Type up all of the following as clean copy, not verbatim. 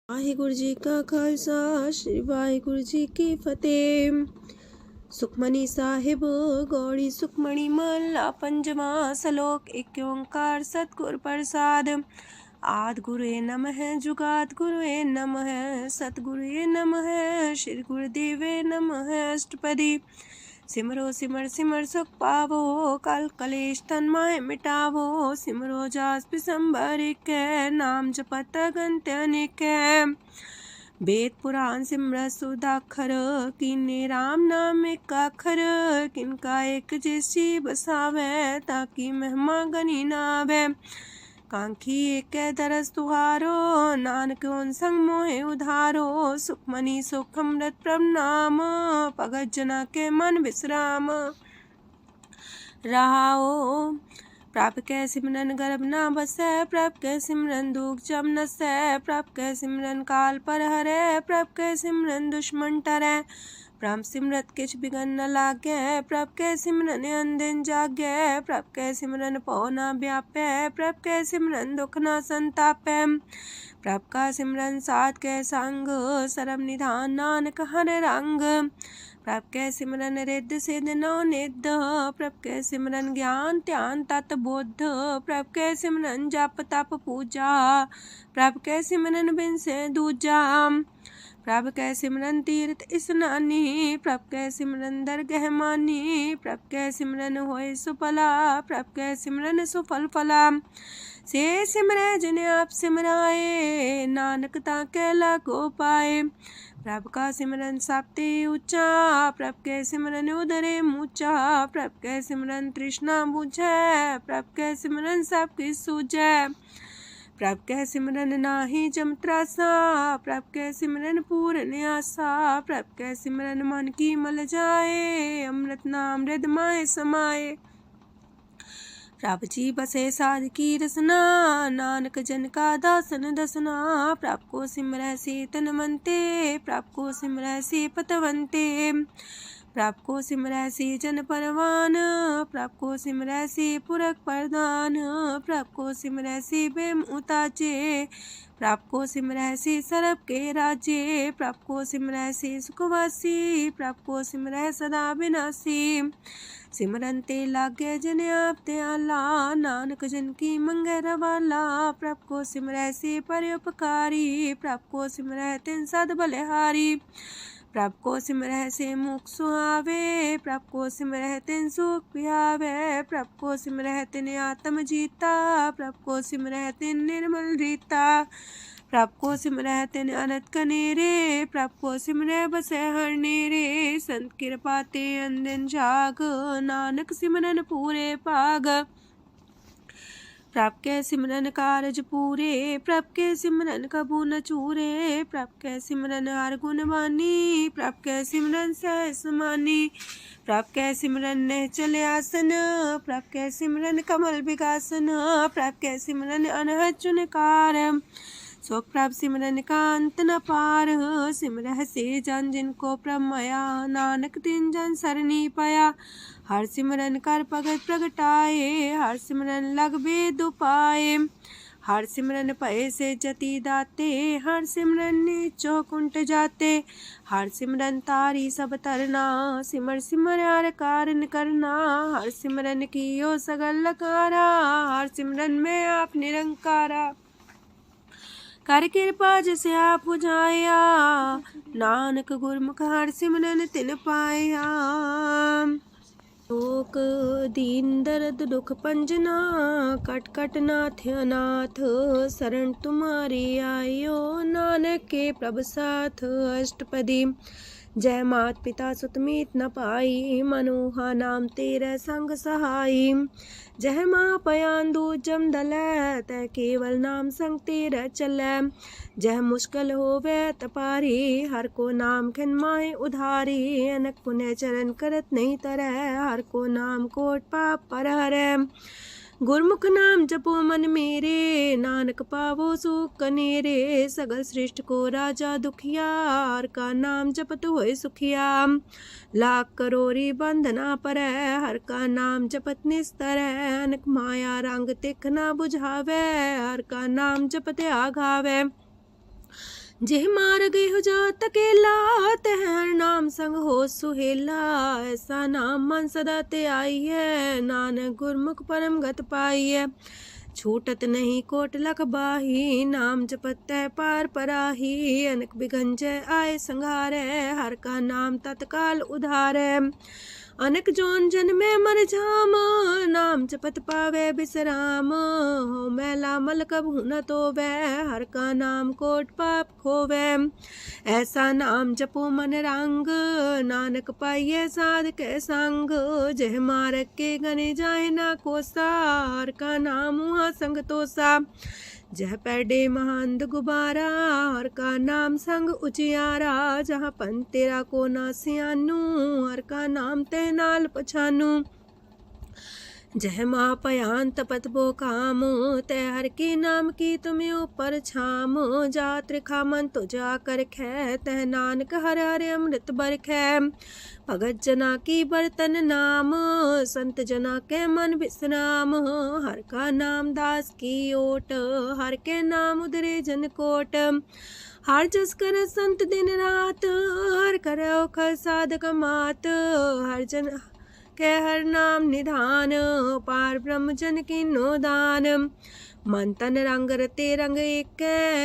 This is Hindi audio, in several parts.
वाहिगुरु जी का खालसा श्री वाहिगुरु जी की फतेह। सुखमनी साहिब गौड़ी सुखमणी महला पंजवा सलोक। एक ओंकार सतगुर प्रसाद। आद गुरुए नमः जुगाद गुरुए नमः सतगुरुए नमः श्री गुरुदेवे नमः। अष्टपदी सिमरो सिमर सिमर सुख पावो कल कलेश तन माहे मिटावो। सिमरो जास पिसंबर के नाम जपत अगंत अनेक। वेद पुराण सिमरत सुदाखर किन्ने राम नाम एक अखर। किनका एक जैसी बसावे ताकि महिमा गनी नावे। कांखी एक दरस तुहारो नानक उन संग मोहे उधारो। सुखमनी सुख अमृत प्रणाम भगत जना के मन विश्राम। रहाओ प्रभ कै सिमरन गर्भ ना बसै। प्रभ कै सिमरन दुख जम नसै। प्रभ कै सिमरन काल पर हरै। प्रभ कै सिमरन दुश्मन टरै। प्रभ सिमरत किछ बिगन न लागै। प्रभ कै सिमरन अनदिन जागै। प्रभ कै सिमरन पौ ना व्यापै। प्रभ कै सिमरन दुख ना संतापै। प्रभ का सिमरन साध कै संग सरम निधान नानक हर रंग। प्रभ कै सिमरन रिद्ध सिद्ध नौ निध। प्रभ कै सिमरन ज्ञान ध्यान तत बुद्ध। प्रभ कै सिमरन जप तप पूजा। प्रभ कै सिमरन बिन से दूजा। प्रभ कै सिमरन तीर्थ स्नानी। प्रभ कै सिमरन दरगह मानी। प्रभ कै सिमरन होय सुफला। प्रभ कै सिमरन सुफल फला। से सिमरै जिन आप सिमराए नानक ताके लागो पाए। प्रभ का सिमरन सबते ऊंचा। प्रभ कै सिमरन उदरे मूचा। प्रभ कै सिमरन तृष्णा बुझै। प्रभ कै सिमरन सब किछ सूझै। प्रभ कै सिमरन नाही जम त्रासा। प्रभ कै सिमरन पूर्ण आसा। प्रभ कै सिमरन मन की मल जाए। अमृत नाम हृद माए समाए। प्रभ जी बसे साध की रसना नानक जन का दासन दसना। प्रभ को सिमरै से तन मनते। प्रभ को सिमरै से पतवंते। प्रभ को सिमरै से जन परवान। प्रभ को सिमरै से पुरख प्रधान। प्रभ को सिमरै से बेम उताचे। प्रभ को सिमरै से सरब के राजे। प्रभ को सिमरै से सुखवासी। प्रभ को सिमरै सदा विनाशी। सिमरन ते लागे जिन आप दयाला नानक जन की मंगै रवाला। प्रभ को सिमरै से परोपकारी। प्रभ को सिमरै तिन सद बलिहारी। प्रभ को सिमरै से मुख सुहावे। प्रभ को सिमरै तिन सुख पिहावे। प्रभ को सिमरै तिन आत्म जीता। प्रभ को सिमरै तिन निर्मल रीता। प्रभ को सिमरै तिन अनंत कनेरे। प्रभ को सिमरै बसै हर नेरे। संत कृपा ते अनदिन जाग नानक सिमरन पूरे पाग। प्रभ कै सिमरन कारज पूरे। प्रभ कै सिमरन कबू न चूरे। प्रभ कै सिमरन हर गुण बानी। प्रभ कै सिमरन सहस समानी। प्रभ कै सिमरन निश्चल आसन। प्रभ कै सिमरन कमल विगासन। प्रभ कै सिमरन अनहद चुनकार। सो प्रभ सिमरन का अंत न पार। सिमरह से जन जिनको प्रभ माया नानक तिन जन सरनी पाया। हर सिमरन कर भगत प्रगटाए। हर सिमरन लग वेद उपाय। हर सिमरन पए से जति दाते। हर सिमरन नीचो कुंट जाते। हर सिमरन तारी सब तरना। सिमर सिमर हर कारण करना। हर सिमरन कियो सगल लकारा। हर सिमरन में आप निरंकारा। कर कृपा जिसे आप बुझाया। नानक गुरमुख हर सिमरन तिन पाया। लोक दीन दर्द दुख पंजना। कट कट नाथ अनाथ। शरण तुम्हारी आयो नानक के प्रभ साथ। अष्टपदी जय मात पिता सुत मीत न पाई। मनोहा नाम तेरे संग सहाई। जय माँ पयान दूज जम दलै। तै केवल नाम संग तेरे चलै। जह मुश्किल होवे तपारी। हर को नाम खिन माहे उधारी। अनक पुण्य चरण करत नहीं तरह। हर को नाम कोट पाप पर हरै। गुरमुख नाम जपो मन मेरे। नानक पावो सुख कनेरे। सगल सृष्टि को राजा दुखिया। हर का नाम जपत होए सुखिया। लाख करोरी बंधना परै। हर का नाम जपत निस्तर। अनक माया रंग तिख ना बुझावे। हर का नाम जपत आघावे। जेह मार गए हो जात अकेला, तह हर नाम संग हो सुहेला। ऐसा नाम मन सदा ते आई है, नानक गुरमुख परम गत पाई है। छूटत नहीं कोट लख बाही, नाम जपत है पार पराही। अनक बिगंजय आए संघारे, हर का नाम तत्काल उधारे। अनक जोन जन में मर जाम, नाम जपत पावे बिसराम। हो मैला मल कबहु न तोवे, हर का नाम कोट पाप खोवे। ऐसा नाम जपो मन रंग, नानक पाइये साध के संग। जह मारक के गने जाए ना कोसा, हर का नाम हुआ संग तोसा। जह पैडे महांद गुबारा, हर का नाम संग उजियारा। जहाँ पन तेरा को ना सियानू, हर का नाम ते नाल पछानू। जह माँ पयान तपत बो काम, तय हर के नाम की तुम्हें ऊपर छाम। जा त्रिखा मन तो जा कर खे, तह नानक हर हर अमृत बरखै। भगत जना की बर्तन नाम, संत जना के मन विश्राम। हर का नाम दास की ओट, हर के नाम उधरे जन कोट। हर जस कर संत दिन रात, हर करो खर साधक मात। हर जन के हर नाम निधान, पार ब्रह्म जन की नो दान। मन तन रंग रते रंग एक,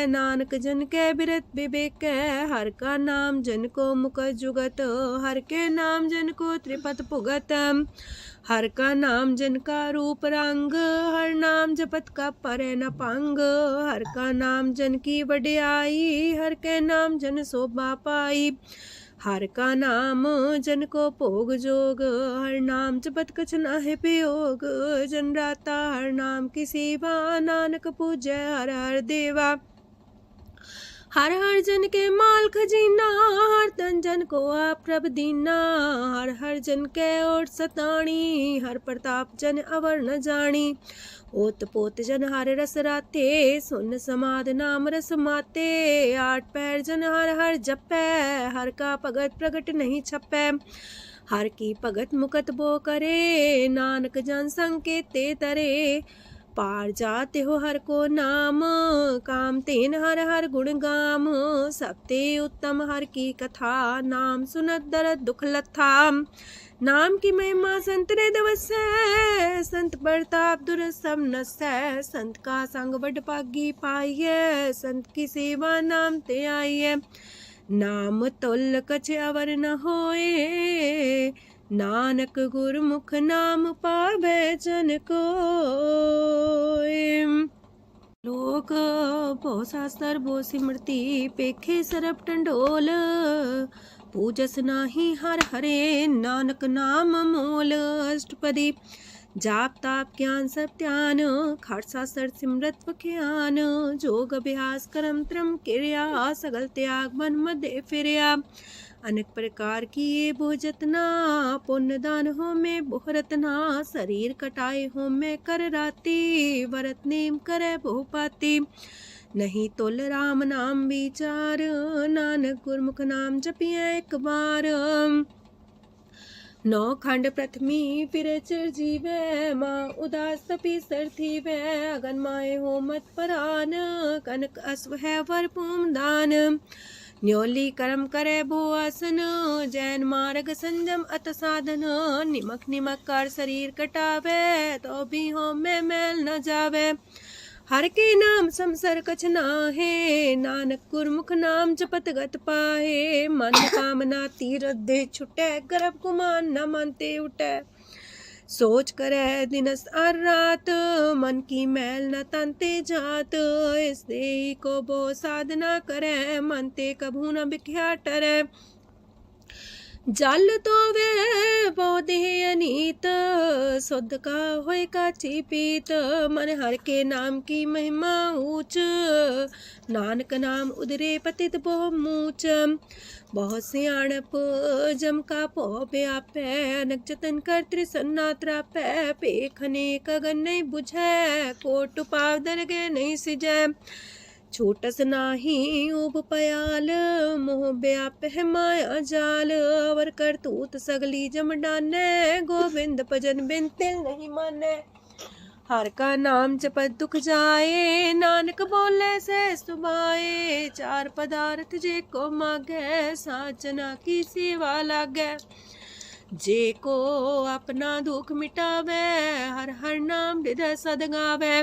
नानक जन के बिरत विवेक। हर का नाम जन को मुख जुगत, हर के नाम जन को त्रिपत पुगत। हर का नाम जन का रूप रंग, हर नाम जपत का परे न पंग। हर का नाम जन की वड्याई, हर के नाम जन शोभा पाई। हर का नाम जन को भोग जोग, हर नाम जपत कछ नाहि प्रयोग। जन राता हर नाम की सेवा, नानक पूजै हर हर देवा। हर हर जन के माल खजीना, हर तन जन को आप प्रभ दीना। हर हर जन के ओट सताणी, हर प्रताप जन अवर न जानी। ओत पोत जन हर रस राते, सुन समाध नाम रस माते। आठ पैर जन हर हर जपै, हर का भगत प्रगट नहीं छपै। हर की भगत मुकत बो करे, नानक जन संकेते तरे। पार जाते हो हर को नाम, काम तेन हर हर गुण गाम। सबते उत्तम हर की कथा, नाम सुनत दरद दुख लथा। नाम की महिमा संत रे दवसै, संत प्रताप दुर सब नसै। संत का संग बड़ पागी पाइये, संत की सेवा नाम ते आइये। नाम तुल कछ अवर न होए, नानक गुरमुख नाम पावै जन कोय। लोक भो शास्त्र भो सिमरती, पेखे सरब टंडोल। पूजस नाही हर हरे, नानक नाम मोल। अष्टपदी जाप ताप ज्ञान सब ध्यान, खालसा सर सिमरत बख्यान। जोग अभ्यास करम त्रम क्रिया, सगल त्याग मन मध्य फिरया। अनेक प्रकार की ये बहु जतना, पुण्य दान हो में बहु रतना। शरीर कटाए हो में कर राती, व्रत नेम करे बहु पाती। नहीं तुल राम नाम विचार, नानक गुरमुख नाम जपिया एक बार। नौ खंड प्रथमी फिर चिर जीवै, माँ उदास तपी सर थीवै। अगन माए हो मत परान, कनक अश्व है वर पूम दान। न्योली कर्म करे भो आसन, जैन मार्ग संजम अत साधन। निमक निमक कर शरीर कटावे, तो भी हो में मैल न जावे। हर के नाम समसर कछ नाहे, नानक गुरमुख नाम जपत गत पाहे। मन कामना तीरथ दे छुटै, गर्भ गुमान न मानते उठै। सोच करे दिनस और रात, मन की मैल न तनते जात। इस देही को बो साधना करे, मनते कभू न बिख्या टरै। जल तो वे बोधे अनीत, शुद्ध का होय काची पीत। मन हर के नाम की महिमा ऊंच, नानक नाम उदरे पतित बहु मूच। बहुत सियाणप जम का पो व्यापै, अनक जतन कर त्रिसन्ना त्रापै। पेखने कगन नहीं बुझै, कोट पाव दरगे नहीं सिजै। छूटस नाही उब पयाल, मोह व्याप है माया जाल। अवर करतूत सगली जम डानै, गोविंद भजन बिन तिल नहीं मानै। हर का नाम जपत दुख जाए, नानक बोले से सुभाए। चार पदार्थ जे को मागे, साजना की सेवा लागे। जे को अपना दुख मिटावे, हर हर नाम हृदय सद गावे।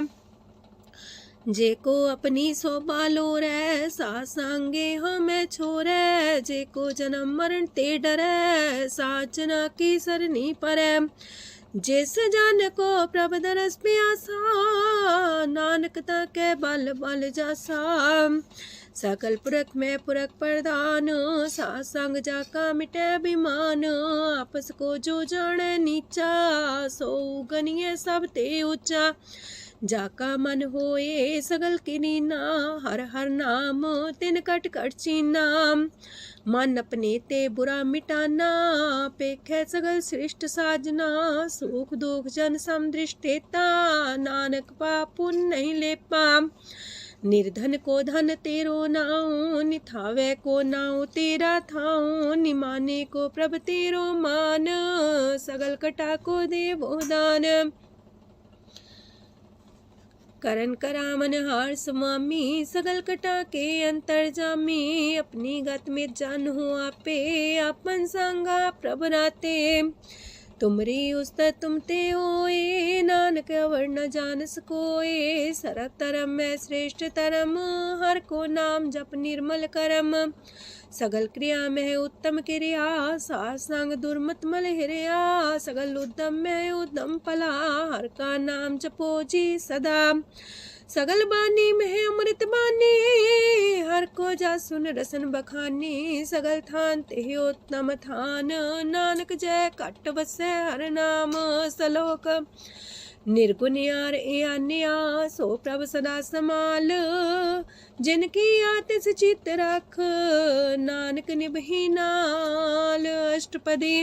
जे को अपनी शोभा लोरे, सासंगे हमें छोरे। जे को जन्म मरण ते डरे, साजना की सरनी परे। जिस जन को प्रभ दरस प्यासा, नानक ताके बल बल जासा। सकल पुरख में पुरख प्रधान, सासंग जाका मिटे अभिमान। आपस को जो जाने नीचा, सो गनिए सब ते ऊंचा। जाका मन होए सगल किनीना, हर हर नाम तिन कट कट चीना। मन अपने ते बुरा मिटाना, पेखे सगल श्रेष्ठ साजना। सुख दुख जन समदृष्टेता, नानक पाप पुण्य नहीं लेपा। निर्धन को धन तेरो नाऊ, निथावे को नाऊ तेरा थाऊ। निमाने को प्रभ तेरो मान, सगल कटा को देवो दान। करन करामन हार समामी, सगल कटा के अंतर जामी। अपनी गत में जन हो आपे, आपन संगा प्रभ राते। तुमरी उस्ता तुमते होए, नानक अवर न जान सकोए। सरब तरम में श्रेष्ठ तरम, हर को नाम जप निर्मल करम। सगल क्रिया में उत्तम क्रिया, सासंग दुर्मत मल हिरिया। सगल उद्यम में उद्यम फला, हर का नाम जपो जी सदा। सगल बानी में अमृत बानी, हर को जा सुन रसन बखानी। सगल थान ते उत्तम थान, नानक जय कट बसे हर नाम सलोक। निर्गुण यार आन्या, सो प्रभ सदा समाल। जिनकी आतिस चित रख, नानक निभही नाल। अष्टपदी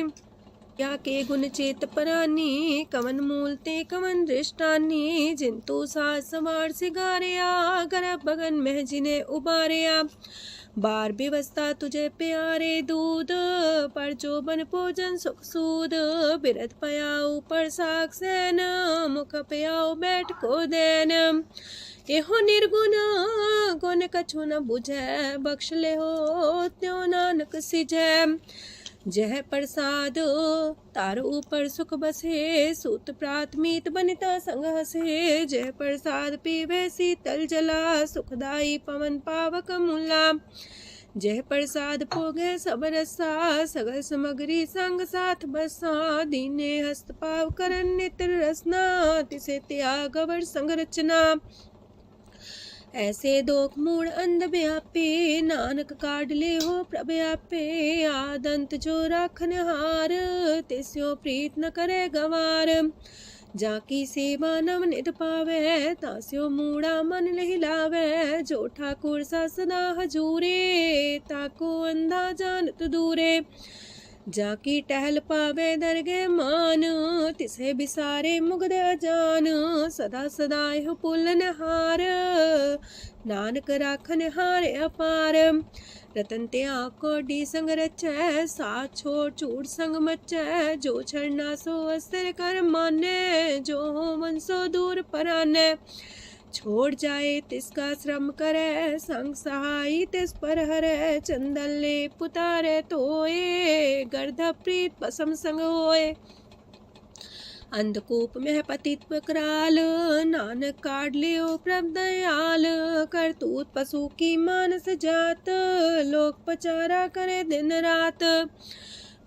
या के गुण चेत परानी, कवन मूलते कवन दृष्टानी। जिंतु सास सवार सिगारिया, गर्भ बगन में जिन्हें उबारिया। बार व्यवस्था तुझे प्यारे दूध, पर जो बन भोजन सुख सूद। बिरत पयाऊ पर साग सैन, मुख पयाऊ बैठ को देन। एहो निर्गुण गुण कछु न बुझे, बख्श ले हो त्यो नानक सिझे। जह प्रसाद तार ऊपर सुख बसे, सूत प्रात मीत बनिता संग हसे। जह प्रसाद पीवे शीतल जला, सुखदाई पवन पावक मूला। जह प्रसाद भोगे सब रसा, सगल समग्री संग साथ बसा। दीने हस्त पाव करन नित्र रसना, तिसे त्याग अवर संग रचना। ऐसे दोख मूड अंध व्यापे, नानक काढ़ ले हो प्रभ आपे। आदंत जो राखन हार, तिस्यो प्रीत न करे गवार। जाकी सेवा नव निध पावे, तास्यो मूड़ा मन लहिलावे। जो ठाकुर सा सदा हजूरे, ताको अंधा जानत दूरे। जाकी टहल पावे दरगे मान, तिसे बिसारे मुग्ध अजान। सदा सदा हो पुलन हार, नानक राखन हारे अपार। रतन त्याग कोडी संग रचै, साथ छोड़ चूड़ संग मचै। जो छड़ना सो अस्थिर कर माने, जो हो मन सो दूर पराने। छोड़ जाए तिसका श्रम करे, संग सहाई तिस पर हरे। चंदन ले पुतारे तोए, गर्ध प्रीत पसम संग होए। अंधकूप में पतित कराल, नानक काढ़ लियो प्रभ दयाल। करतूत पशु की मानस जात, लोक पचारा करे दिन रात।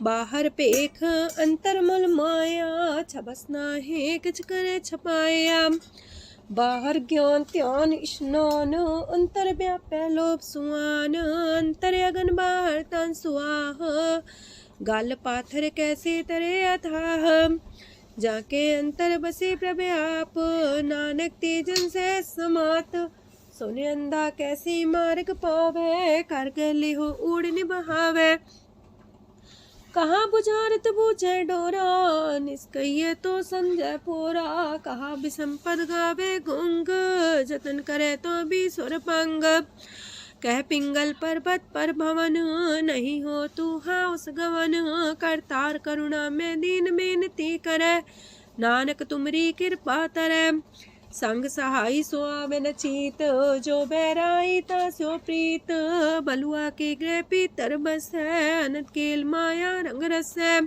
बाहर पेख अंतर मल माया, छबस नाहे किछ करे छपाया। बाहर ज्ञान ध्यान स्नान, अंतर व्यापै लोभ सुआन। अंतर अगन बाहर तन सुआह, गल पाथर कैसे तरे अथाह। जाके अंतर बसे प्रभ आप, नानक तेजन से समात। सोने अंधा कैसे मार्ग पावे, कर गले हो उड़ निबहावे। कहाँ बुझारत बूझे डोरा, निष्कइये तो संजय पोरा। कहा विसंपद गावे गुंग, जतन करे तो भी सुर पंग। कह पिंगल पर्वत पर भवन, नहीं हो तू हाउस गवन। करतार करुणा में दीन बेनती करे, नानक तुमरी कृपा तरੈ। संग सहाई सो आवे न चीत, जो बैराई तास्यो प्रीत। बलुआ के गृह पीतर बसै, अनंत केल माया रंग रसै।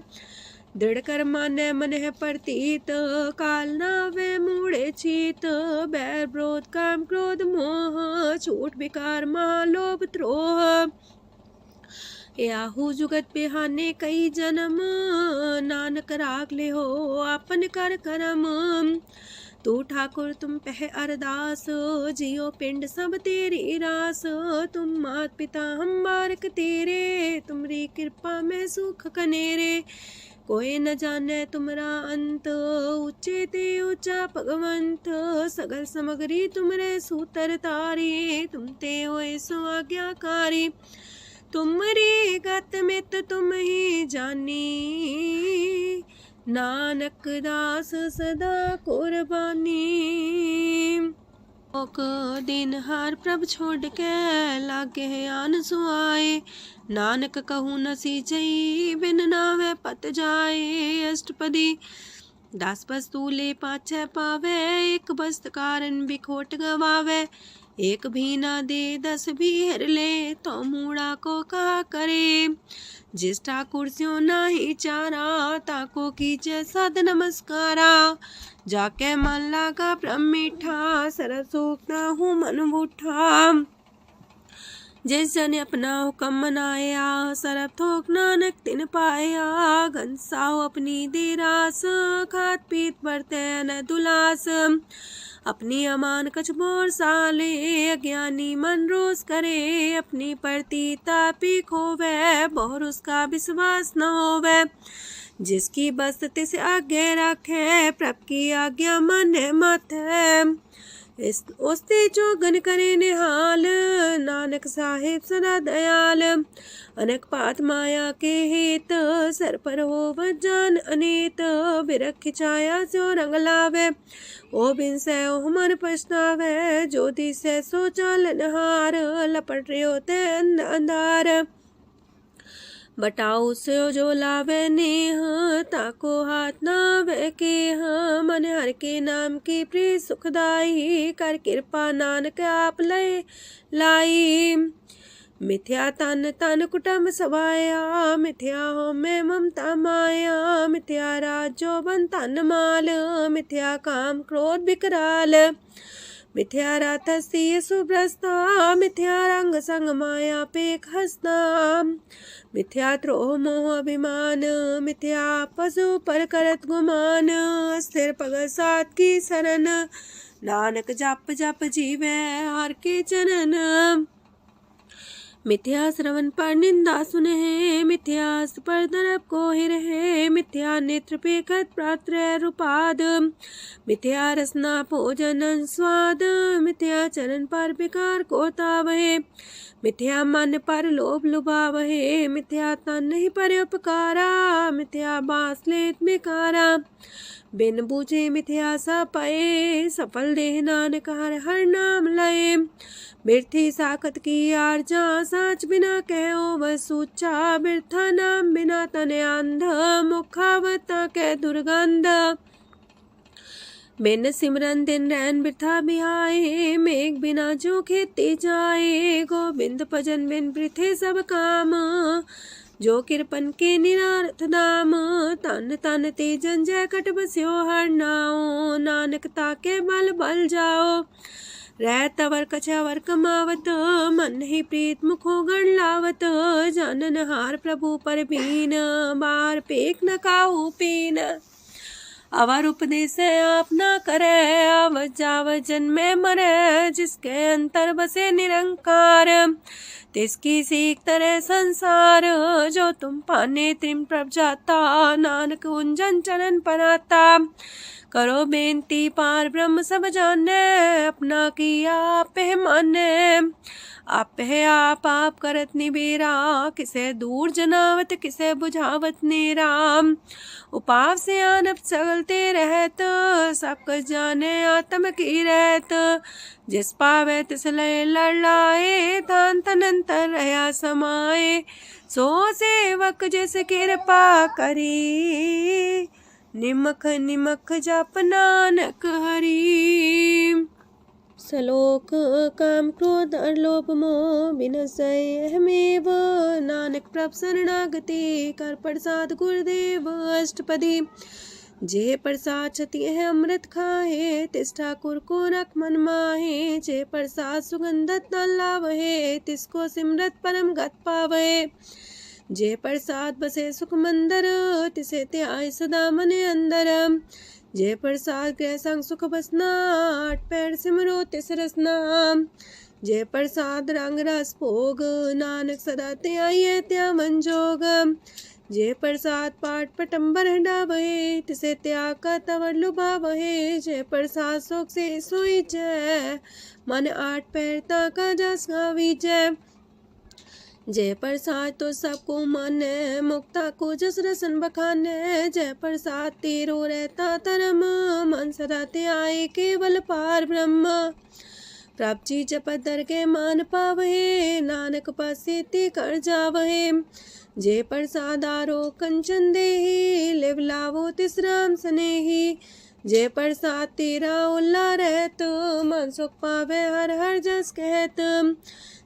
दृढ़ कर मानै मन है प्रतीत, काल नावे मूढ़े चीत। बैर विरोध काम क्रोध मोह, छूट विकार माह लोभ द्रोह। याहू जुगत बिहाने कई जन्म, नानक राख ले हो आपन कर करम। तू ठाकुर तुम पह अरदास, जियो पिंड सब तेरी रास। तुम मात पिता हम बारक तेरे, तुमरी कृपा में सुख कनेरे। कोई न जाने तुमरा अंत, ऊंचे ते ऊंचा भगवंत। सगल समगरी तुमरे सूतर तारी, तुम ते होए सो आज्ञाकारी। तुमरी गत मित तुम ही जानी, नानक दास सदा कुर्बानी। ओक दिन हार प्रभ छोड़ के, लागे आन सुआए। नानक कहूँ न सीचई, बिन नावे पत जाए। अष्टपदी दास बस्तु ले पाछे पावे, एक बस्त कारण बिखोट गवावे। एक भी ना दे दस भी हर ले, तो मूड़ा को कहा करे। जिस ठाकुर स्यो नाही चारा, ताको कीजे सद नमस्कारा। जाके मन लागा ब्रह्म मीठा, सरस सूखना हूँ मन बूठा। जिस जन अपना हुक्म मनाया, सरब थोक नानक तिन पाया। घनसाओ अपनी दे रास, खात पीत बरते न दुलास। अपनी अमान कछ बोर साले, अज्ञानी मन रोस करे। अपनी परती तापी खोवे, बोर उसका विश्वास न होवे। जिसकी बस तिस आगे रखे, प्रभ की आज्ञा माने माथे। उसते जो गन करे निहाल, नानक साहिब सदा दयाल। अनेक पात माया के हेत, सर पर हो जान अनेत। बिरख खिचाया सो रंग लावे, ओ बिन से ओ मन पछतावे। जो दिसे सो चालनहार, लपट रहो ते अंधार। बटाऊ से जो लावे नेह, ताको हाथ नावे के। मन हर के नाम की प्रिय सुखदाई, कर कृपा नानक आप लय लाई। मिथ्या तन तन कुटुंब सवाया, मिथ्या हो में ममता माया। मिथ्या राजो बन तन माल, मिथ्या काम क्रोध विकराल। मिथ्या रातसी सुभ्रस्ता, मिथ्या रंग संग माया पेख हस्ता। मिथ्या द्रोह मोह अभिमान, मिथ्या पशु पर करत गुमान। स्थिर पग सात की शरण, नानक जप जप जीवे हर के चरण। मिथ्या श्रवण पर निंदा सुने, मिथ्या पर दरब को ही रहे। मिथ्या नेत्र पेखत पात्र रूपाद, मिथ्या रसना भोजन स्वाद। मिथ्या चरण पर विकार को तावहे, मिथ्या मन पर लोभ लुभावहे। मिथ्या तन नहीं पर उपकारा, मिथ्या बास लेत मिकारा। बिन बूझे मिथ्या सा पाए, सफल देह नानक हर हर नाम लय। बिरथी साखत की आरजा, साच बिना कहो वह सूचा। बिरथा नाम बिना तने अंध, मुखावता के दुर्गंध। बिन सिमरन दिन रैन बिरथा बिहाए, मेघ बिना जो खेती जाए। गोविंद भजन बिन बिरथे सब काम, जो किरपन के निरारथ दाम। तन तन ते जंजय कट बस्यो हर नाओ, नानक ताके बल बल जाओ। रह तवर कछवर कमावत, मन ही प्रीत मुखो गण लावत। जानन हार प्रभु पर बीन, बार पेख न काहू पीन। अवर उपदेश आप न करे, अव जाव जन्मे मरे। जिसके अंतर बसे निरंकार, तिसकी सीख तरह संसार। जो तुम पाने त्रिम प्रभ जाता, नानक उंजन चरण पराता। करो बेनती पार ब्रह्म सब जाने, अपना किया आप माने। आप है आप करत निबेरा, किसे दूर जनावत किसे बुझावत नेरा। उपाव से आनप चलते रहत, सब कुछ जाने आत्म की रहत। जिस पावे तिस लय लड़ाए, तान तनंतर रहा समाए। सो सेवक जिस कृपा करी, निमख निमख जप नानक हरि। सलोक काम क्रोध और लोभ मोह विनशय अहमेव, नानक प्रभ शरणागति कर प्रसाद गुरुदेव अष्टपदी। जे प्रसाद छति है अमृत खाहे, तिस ठाकुर को रख मन माहे। जे प्रसाद सुगंधत न लावहे, तिसको सिमरत परम गत पावहे। जे प्रसाद बसे सुख मंदर, तिसे त्याय सदा मने अंदर। जे प्रसाद गृह संग सुख बसना, आठ पैर सिमरो तिस रसना। जे प्रसाद रंग रस भोग, नानक सदा त्याये त्या मन जोग। जे प्रसाद पाठ पटम्बर डावहे, तिसे त्याग का तवर लुभावहे। जे प्रसाद सुख से सोई जय, मन आठ पैर ताका जस गावीजय। जय प्रसाद तो सबको माने, मुक्ता को जस रसन बखाने। जय प्रसाद तेरो रहता धर्म, मन सदा त्याये केवल पार ब्रह्म। प्रभ जी जपत दर के मान पावहे, नानक पासे ते कर जावहे। जे प्रसाद आरो कंचन देही, लिव लावो तिस राम स्नेही। जे प्रसाद तेरा उल्ला रहत, मन सुख पावे हर हर जस कहत।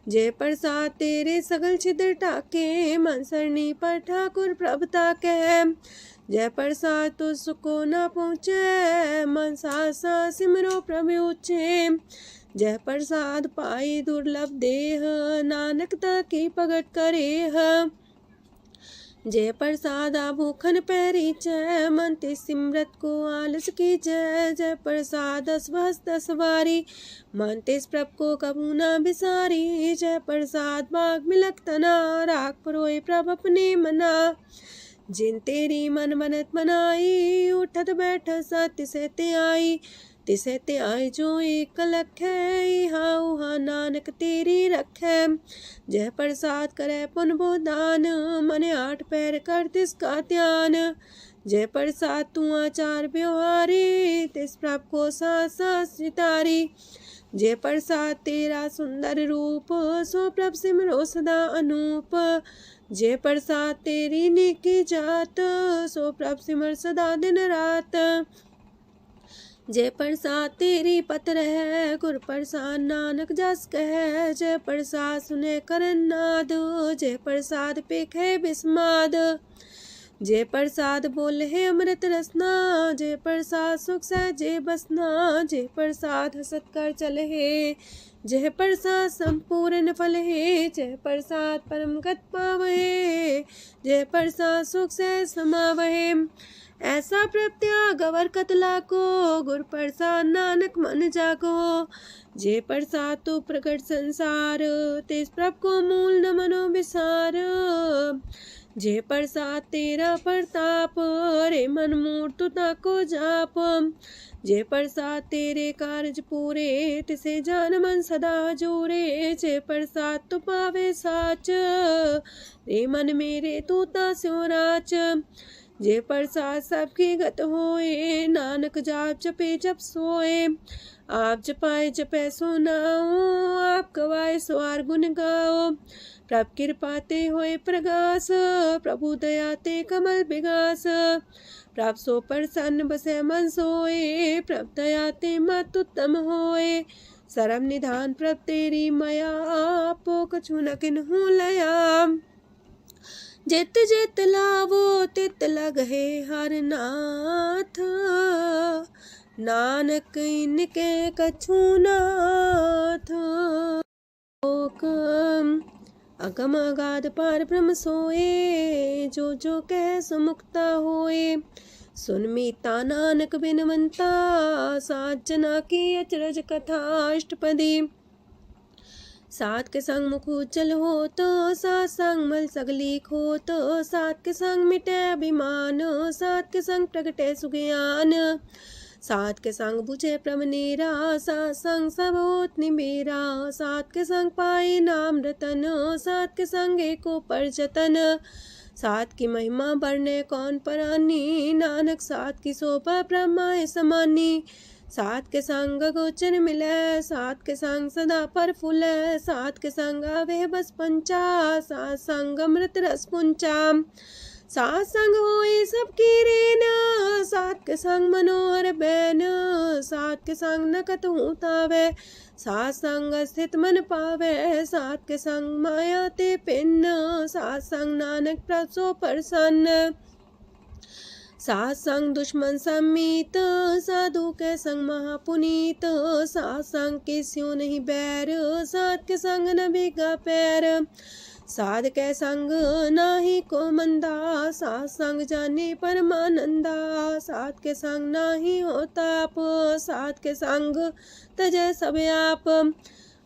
जे प्रसाद तेरे सगल छिद्र टाके, मन सरनी पर ठाकुर प्रभ ताके। जय प्रसाद तो सुको न पहुँचे, मन सा सिमरो प्रभु ऊँचे। जय प्रसाद पाई दुर्लभ देह, नानक ताकी प्रगट करे। जय प्रसाद भूखन पैरी जय, मन ते सिमरत को आलस की जय। जय प्रसाद अस्वस्थ सवारी, मन तेस प्रभ को कबू न बिसारी। जय प्रसाद बाग मिलक तना, राख परोए प्रभ अपने मना। जिन तेरी मन मनत मनाई, उठत बैठत सत्य से ते आई। तिसे ते आए जो एक लख है, यहाँ उहाँ नानक तेरी रखै। जय प्रसाद करे पुन बोदान, मने आठ पैर कर तिसका ध्यान। जय प्रसाद तू आचार व्यवहारी, तिस प्रभ को सास सितारी। जय प्रसाद तेरा सुंदर रूप, सो प्रभ सिमरो सदा अनूप। जय प्रसाद तेरी नेकी जात, सो प्रभ सिमर सदा दिन रात। जय प्रसाद तेरी पत्र है, गुर प्रसाद नानक जस कह। जय प्रसाद सुने करन नाद, जय प्रसाद पेखे बिस्माद। जय प्रसाद बोले है अमृत रसना, जय प्रसाद सुख सहजे बसना। जय प्रसाद हसत कर चले है, जय प्रसाद संपूर्ण फल है। जय प्रसाद परम गत पावहे, जय प्रसाद सुख से समावहे। ऐसा प्रत्याग अवर कतला को, गुर प्रसाद नानक मन जागो। जय प्रसाद तो प्रकट संसार, तेज प्रभ को मूल न मनो विसार। जय प्रसाद तेरा प्रताप, रे मन मूर्त ताको जाप। जय प्रसाद तेरे कारज पूरे, तिसे जान मन सदा जोरे। जय प्रसाद तो पावे साच, रे मन मेरे तू ता स्यो राच। जय प्रसाद सबकी गत होए, नानक जाप जपे जप सोए। आप जपाए जपे सो नाओ, आप गवाए सो आर गुण गाओ। प्रभ कृपा ते होए प्रगास, प्रभु दया ते कमल विगास। प्रभ सो प्रसन्न बसे मन सोए, प्रभ दया ते मत उत्तम होए। सरम निधान प्रभ तेरी मया, आपो कछु न किन्हु लया। जित जित लावो तित लगहे हर नाथ, नानक इनके कछु नाथ। अगम अगाध पार ब्रह्म सोए, जो जो कह सो मुक्ता होए। सुन मीता नानक बिनवंता, सात जना की अचरज कथा अष्टपदी। सात के संग मुख उज्जल हो तो, सात संग मल सगली खो तो। सात के संग मिटे अभिमान, सात के संग प्रगटे सुज्ञान। सात के संग बुझे प्रमनेरा, सात संग सब होत निमेरा। सात के संग पाए नाम रतन, सात के संग एको पर जतन। सात की महिमा बढ़ने कौन परानी, नानक सात की शोभा ब्रह्मा समानी। सात के संग गोचर मिले, सात के संग सदा पर फूले। सात के संग आवे बस पंचा, सात संग अमृत रस पुंचा। सात संग होए सबकी रेन, सात के संग मनोहर बैन, सात के संग न कतहु तावै, सात संग स्थित मन पावै, सात के संग माया ते पिन्न, सात संग नानक प्रसो प्रसन्न, सात संग दुश्मन समीत, साधु के संग महापुनीत, सात संग किस्यों नहीं बैर, सात के संग न भीगा पैर, साध के संग नाही को मंदा, सात संग जाने परमानंदा, सात के संग नाही हो ताप, सात के संग तजय सब आप,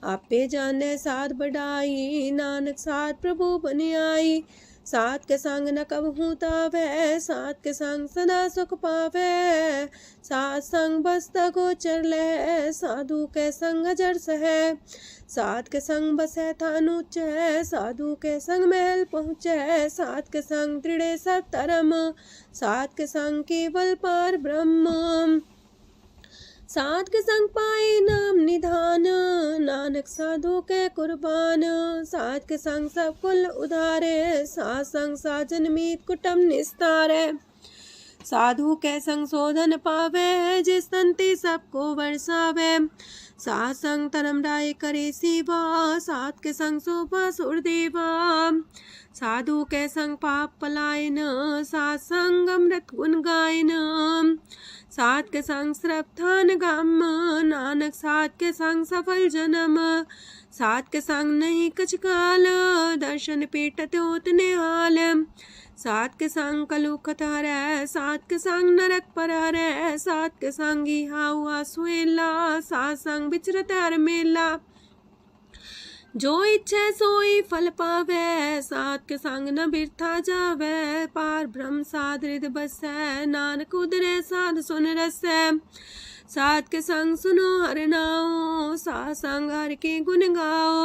आपे जाने साध बढ़ाई, नानक साथ प्रभु बन आई, सात के संग न कबहू तावै, सात के संग सदा सुख पावै, सात संग बसता गोचर लहै, साधु के संग अजर सहै, सात के संग बसै थान ऊंचै, साधु के संग महल पहुँचै, सात के संग दृढ़ सतरम, सात के संग केवल पार ब्रह्म, सात के संग पाए नाम निधान, नानक साधु के कुर्बान, सात के संग सब कुल उधारे, सात संग साजन मीत कुटुम निस्तारे, साधु के संग शोधन पावे, जिस तंती सबको बरसावे, सात संग धर्म राय करे सेवा, सात के संग शोभा सुरदेवा, साधु के संग पाप पलायन, सात संग अमृत गुण गायन, सात के संग श्रद्धान गम, नानक सात के संग सफल जन्म, सात के संग नहीं कछ काल, दर्शन पेटत होत निहाल, सात के संग कलुखत हरै, सात के संग नरक पर हरै, सात के संग इहा हुआ सुहेला, सात संग विचरत हर मेला, जो इच्छा सोई फल पावै, सात के संग न बिरथा जावै, पार ब्रह्म साध हृद बसै, नानक उदरै साध सुन रसै, सात के संग सुनो हर नाओ, सात संग हर के गुण गाओ,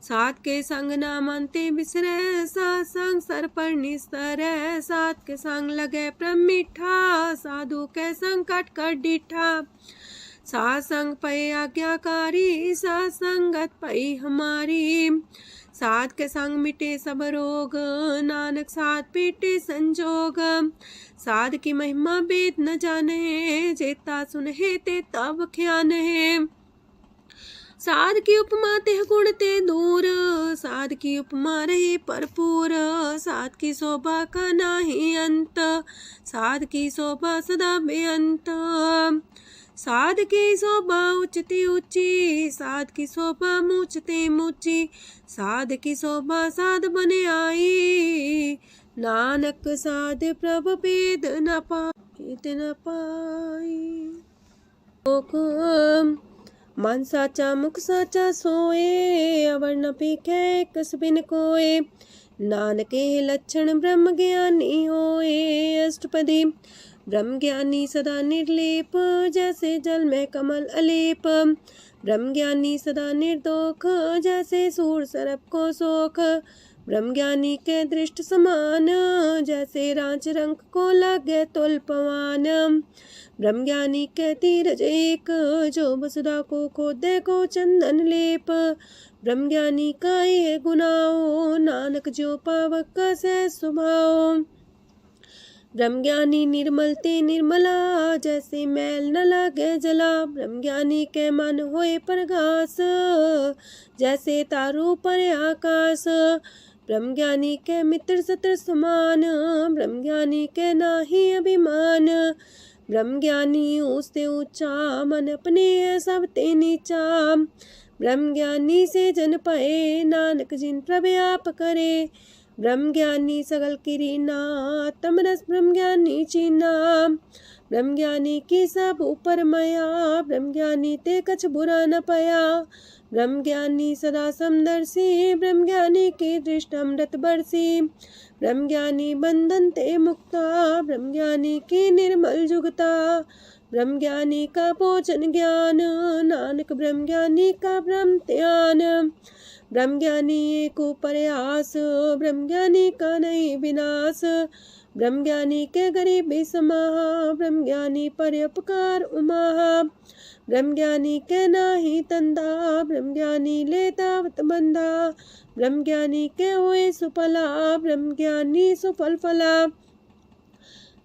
सात के संग नाम अंते बिसरै, सात संग सर पर निस्तरै, सात के संग लगे प्रम मीठा, साधु के संग कट कर डिठा, सात संग पै आज्ञाकारी, सात संगत पै हमारी, सात के संग मिटे सब रोग, नानक सात पेटे संजोग, साध की महिमा वेद न जाने, जेता सुनहे ते तब ख्यान है, साध की उपमा तेह गुण ते दूर, साध की उपमा रहे भरपूर, साध की शोभा का नाही अंत, साध की शोभा सदा बेअंत, साध की शोभा उच्चते ऊंची, साध की शोभा मूचते मूची, साध की शोभा साध बने आई, नानक साध प्रभ भेद न पाई, मन साचा मुख साचा सोए, अवर न पीखे कस बिन कोए, नानके लक्षण ब्रह्म ज्ञानी होए, अष्टपदी ब्रह्म ज्ञानी सदा निर्लेप, जैसे जल में कमल अलेप, ब्रह्म ज्ञानी सदा निर्दोख, जैसे सूर सरप को सोख, ब्रह्म ज्ञानी के दृष्ट समान, जैसे रांच रंग को लागे तुल पवान, ब्रह्म ज्ञानी के तीरज एक, जो वसुधा को खोदे को चंदन लेप, ब्रह्म ज्ञानी का ये गुनाओ, नानक जो पावक का सह स्वभाव, ब्रह्म ज्ञानी निर्मल ते निर्मला, जैसे मैल न लागे जला, ब्रह्म ज्ञानी के मन होए प्रगास, जैसे तारों पर आकाश, ब्रह्म ज्ञानी के मित्र सत्र समान, ब्रह्म ज्ञानी के नाही अभिमान, ब्रह्म ज्ञानी ऊंचते ऊंचा, मन अपने सब ते नीचा, ब्रह्म ज्ञानी से जन पाए, नानक जिन प्रभु आप करे, ब्रह्म ज्ञानी सगल किरीना, तमरस ब्रह्म ज्ञानी चीना, ब्रह्म ज्ञानी की सब ऊपर माया, ब्रह्म ज्ञानी ते कछ बुरा न पाया, ब्रह्म ज्ञानी सदा समदर्शी, ब्रह्म ज्ञानी की दृष्टि अमृत बरसी, ब्रह्म ज्ञानी बंधन ते मुक्ता, ब्रह्म ज्ञानी की निर्मल जुगता, ब्रह्म ज्ञानी का भोजन ज्ञान, नानक ब्रह्म ज्ञानी का ब्रह्म ध्यान, ब्रह्म ज्ञानी एक प्रयास, ब्रह्म ज्ञानी का नहीं विनाश, ब्रह्मज्ञानी के गरीबी समाहा, ब्रह्मज्ञानी पर उपकार उमाहा। ब्रह्मज्ञानी के नाही तंदा, ब्रह्मज्ञानी ले दावत बंधा। ब्रह्मज्ञानी के हुए सुफला, ब्रह्मज्ञानी सुफल फला।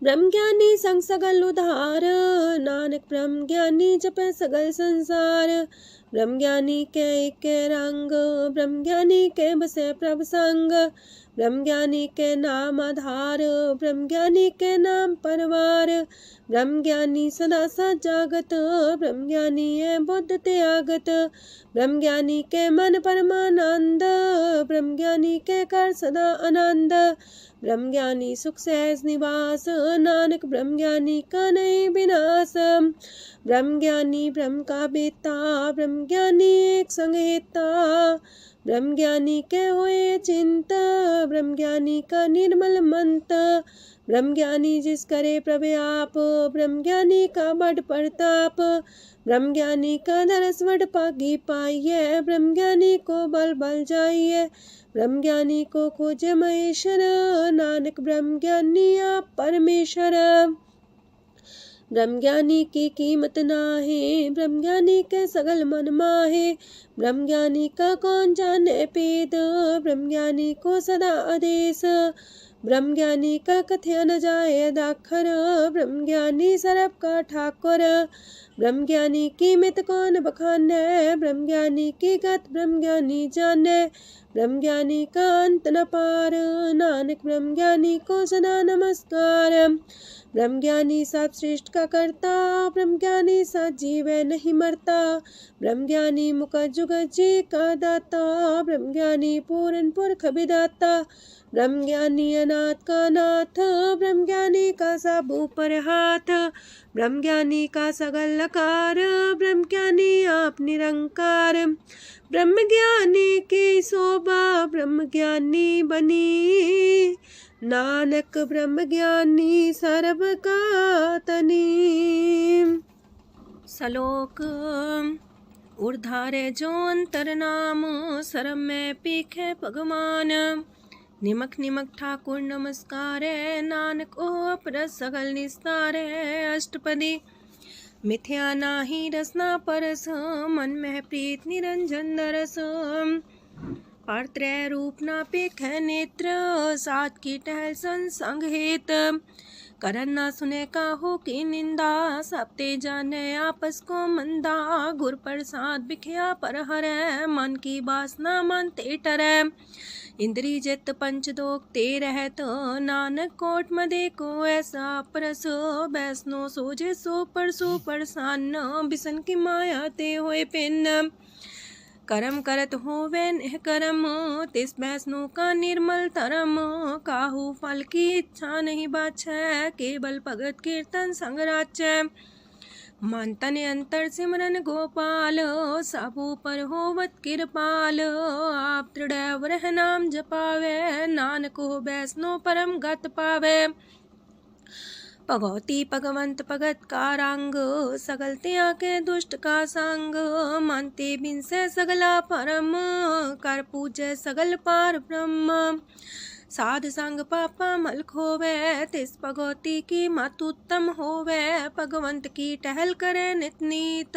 ब्रह्मज्ञानी संग सगल उधार, नानक ब्रह्मज्ञानी जपे सगल संसार। ब्रह्मज्ञानी के एक रंग, ब्रह्मज्ञानी के बसे प्रभ संग। ब्रह्मज्ञानी के नाम आधार, ब्रह्मज्ञानी के नाम परवार। ब्रह्मज्ञानी सदा सजागत, ब्रह्मज्ञानी है बुद्ध त्यागत। ब्रह्मज्ञानी के मन परमानंद, ब्रह्मज्ञानी के कर सदा आनंद। ब्रह्मज्ञानी सुख सहज निवास, नानक ब्रह्मज्ञानी का नहीं विनाश। ब्रह्मज्ञानी ब्रह्म का बेता, ब्रह्मज्ञानी एक संग हेता। ब्रह्मज्ञानी के हुए चिंत, ब्रह्मज्ञानी का निर्मल मंत। ब्रह्मज्ञानी जिस करे प्रव्याप, ब्रह्मज्ञानी का बड़ प्रताप। ब्रह्मज्ञानी का दरस वड पागी पाइये, ब्रह्मज्ञानी को बल बल जाइए। ब्रह्मज्ञानी को खोजे महेश्वर, नानक ब्रह्मज्ञानी आप परमेश्वर। ब्रह्मज्ञानी की कीमत नाहे, ब्रह्मज्ञानी के सगल मन माहे। ब्रह्मज्ञानी का कौन जाने पेद, ब्रह्मज्ञानी को सदा आदेश। ब्रह्मज्ञानी का कथ्य न जाए दाखर, ब्रह्मज्ञानी सरब का ठाकुर। ब्रह्मज्ञानी की मित कौन बखाने, ब्रह्मज्ञानी की गत ब्रह्मज्ञानी जाने। ब्रह्मज्ञानी का अंत न पार, नानक ब्रह्मज्ञानी को सदा नमस्कार। ब्रह्मज्ञानी सब सृष्ट का करता, ब्रह्मज्ञानी सत जीव नहीं मरता। ब्रह्मज्ञानी मुख जुग जी का दाता, ब्रह्मज्ञानी पूरन पुरख विदाता। ब्रह्मज्ञानी अनाथ का नाथ, ब्रह्मज्ञानी का सब ऊपर हाथ। ब्रह्मज्ञानी का सगल लकार, ब्रह्मज्ञानी आप निरंकार। ब्रह्मज्ञानी की शोभा, ब्रह्मज्ञानी बनी। नानक ब्रह्मज्ञानी सर्व का तनी। श्लोक उर्धारे जो अंतर नाम, सरम में पीखे भगवान। निमक निमक ठाकुर नमस्कार, नानक ओ अपर सगल निस्तार। अष्टपदी मिथ्या नाही रसना परस, मन में प्रीत निरंजन दरस। पात्रय रूप ना पेख नेत्र, सात की टहल संसंग हेत। करन ना सुने काहू की निंदा, सबते जाने आपस को मंदा। गुर प्रसाद बिखया पर हरै, मन की वासना मानते टरै। इंद्री जित पंच दोख ते रहत, नानक कोट मदे को ऐसा परस। बैसनो सोजे सो परसो परसान्न, बिसन की माया ते होए पिन। करम करत होवे निह करम, तिस बैसनो का निर्मल धरम। काहू फल की इच्छा नहीं बाछै, केवल भगत कीर्तन संग राचै। मन तन अंतर सिमरन गोपाल, सबू पर होवत कृपाल। आप दृढ़ रह नाम जपावे, नानक हो बैसनो परम गत पावे। भगवती भगवंत भगत का रंग, सगल त्याग के दुष्ट का संग। मानते बिन से सगला परम, कर पूजे सगल पार ब्रह्म। साध संग पापा मल खोवे, तिस भगवती की मत उत्तम होवे। भगवंत की टहल करे नित नीत,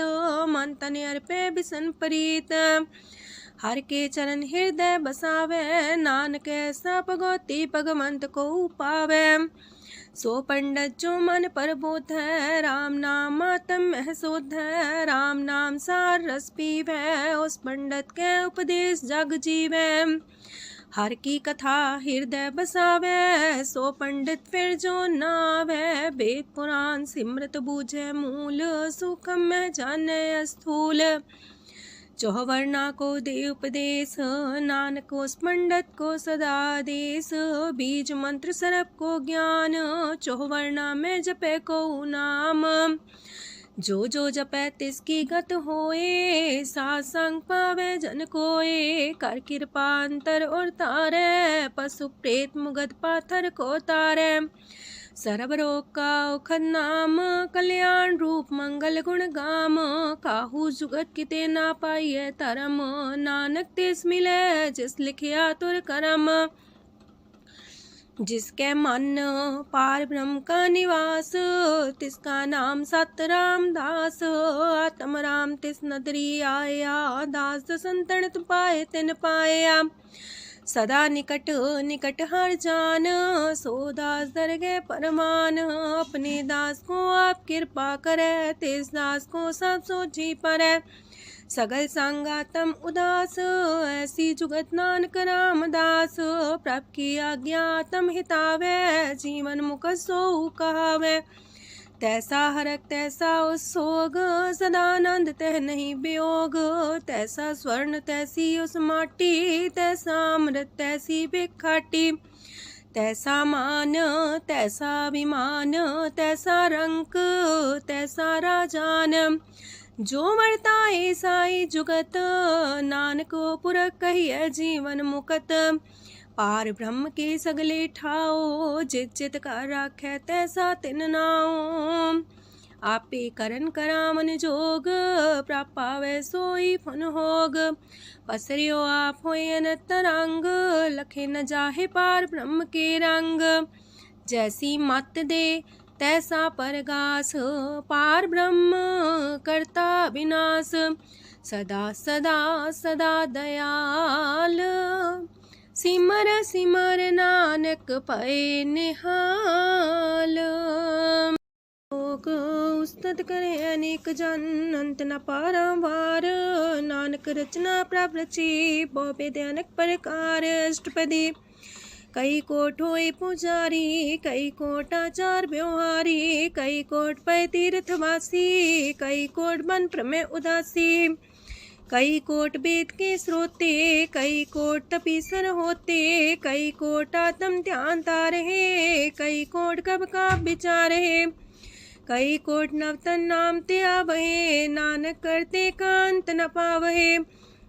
मन तन अर्पे बिसन प्रीत। हर के चरण हृदय बसावे, नानक ऐसा भगवती भगवंत को पावे। सो पंडित जो मन पर बोध है, राम नाम आत्म में शोध है। राम नाम सार रस पीवे, उस पंडित के उपदेश जग जीवे। हर की कथा हृदय बसावे, सो पंडित फिर जो नावे। वेद पुराण सिमृत बूझे मूल, सूक्ष्म में जाने स्थूल। चौवर्णा को दे उपदेश, नानक उस पंडित को सदा देश। बीज मंत्र सरप को ज्ञान, चौवर्णा में जपे को नाम। जो जो जपे तिसकी गत होए, सासंग पावे जन कोए। कर कृपा अंतर और तारे, पशु प्रेत मुगध पाथर को तारे। सर्व रोग का औखद नाम, कल्याण रूप मंगल गुण गाम। काहू जुगत किते ना पाइये तरम, नानक तिस मिले जिस लिखिया तुर करम। जिसके मन पार ब्रह्म का निवास, तिसका नाम सत रामदास। आत्म राम तिस नदरी आया, दास संतन पाए तिन पाया। सदा निकट निकट हर जान, सो दास दरगे परमान। अपने दास को आप कृपा करे, तिस दास को सब सोची परे। सगल संगातम उदास, ऐसी जुगत नानक रामदास। प्रभ की आज्ञा तम हितावे, जीवन मुख सो कहावे। तैसा हरक तैसा उत्सोग, सदानंद तह नहीं वियोग। तैसा स्वर्ण तैसी उस माटी, तैसा अमृत तैसी बिखाटी। तैसा मान तैसा अभिमान, तैसा रंक तैसा राजान। जो वर्ताए साई जुगत, नानक पुरख कहिए जीवन मुकत। पार ब्रह्म के सगले ठाओ, जित चित का राखै तैसा तिन नाओ। आपे करन करामन जोग, प्राप पावे सोई फन होग। पसरियो आप होय अनंत रंग, लखे न जाहे पार ब्रह्म के रंग। जैसी मत दे तैसा परगास, पार ब्रह्म करता विनाश। सदा सदा सदा दयाल, सिमर सिमर नानक पए निहाल। लोक उस्तत करे अनेक जन, अंत न पारंवार। नानक रचना प्रभ रची, बहु अनेक प्रकार। अष्टपदी कई कोट होए पुजारी, कई कोट आचार व्यवहारी। कई कोट पै तीर्थवासी, कई कोट बन प्रमेय उदासी। कई कोट वेद के श्रोते, कई कोट तपीसर होते। कई कोट आत्म ध्यान तारहे, कई कोट कब का विचार है। कई कोट नवतन नाम ते आवहे, नानक करते कांत न पावहे।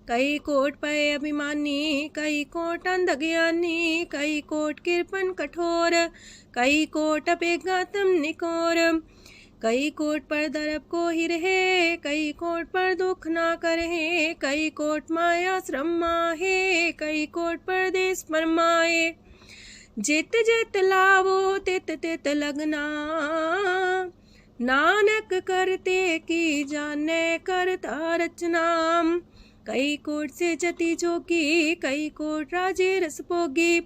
कई कोट पय अभिमानी, कई कोट अंधज्ञानी। कई कोट कृपन कठोर, कई कोट अपेगातम निकोर। कई कोट पर दरब को ही रहे, कई कोट पर दुख ना करहे। कई कोट माया श्रम माहे, कई कोट परदेश फरमाए। जित जित लावो तित तित लगना, नानक करते की जाने करता रचना। कई कोट से जति जोगी, कई कोट राजे रस भोगी।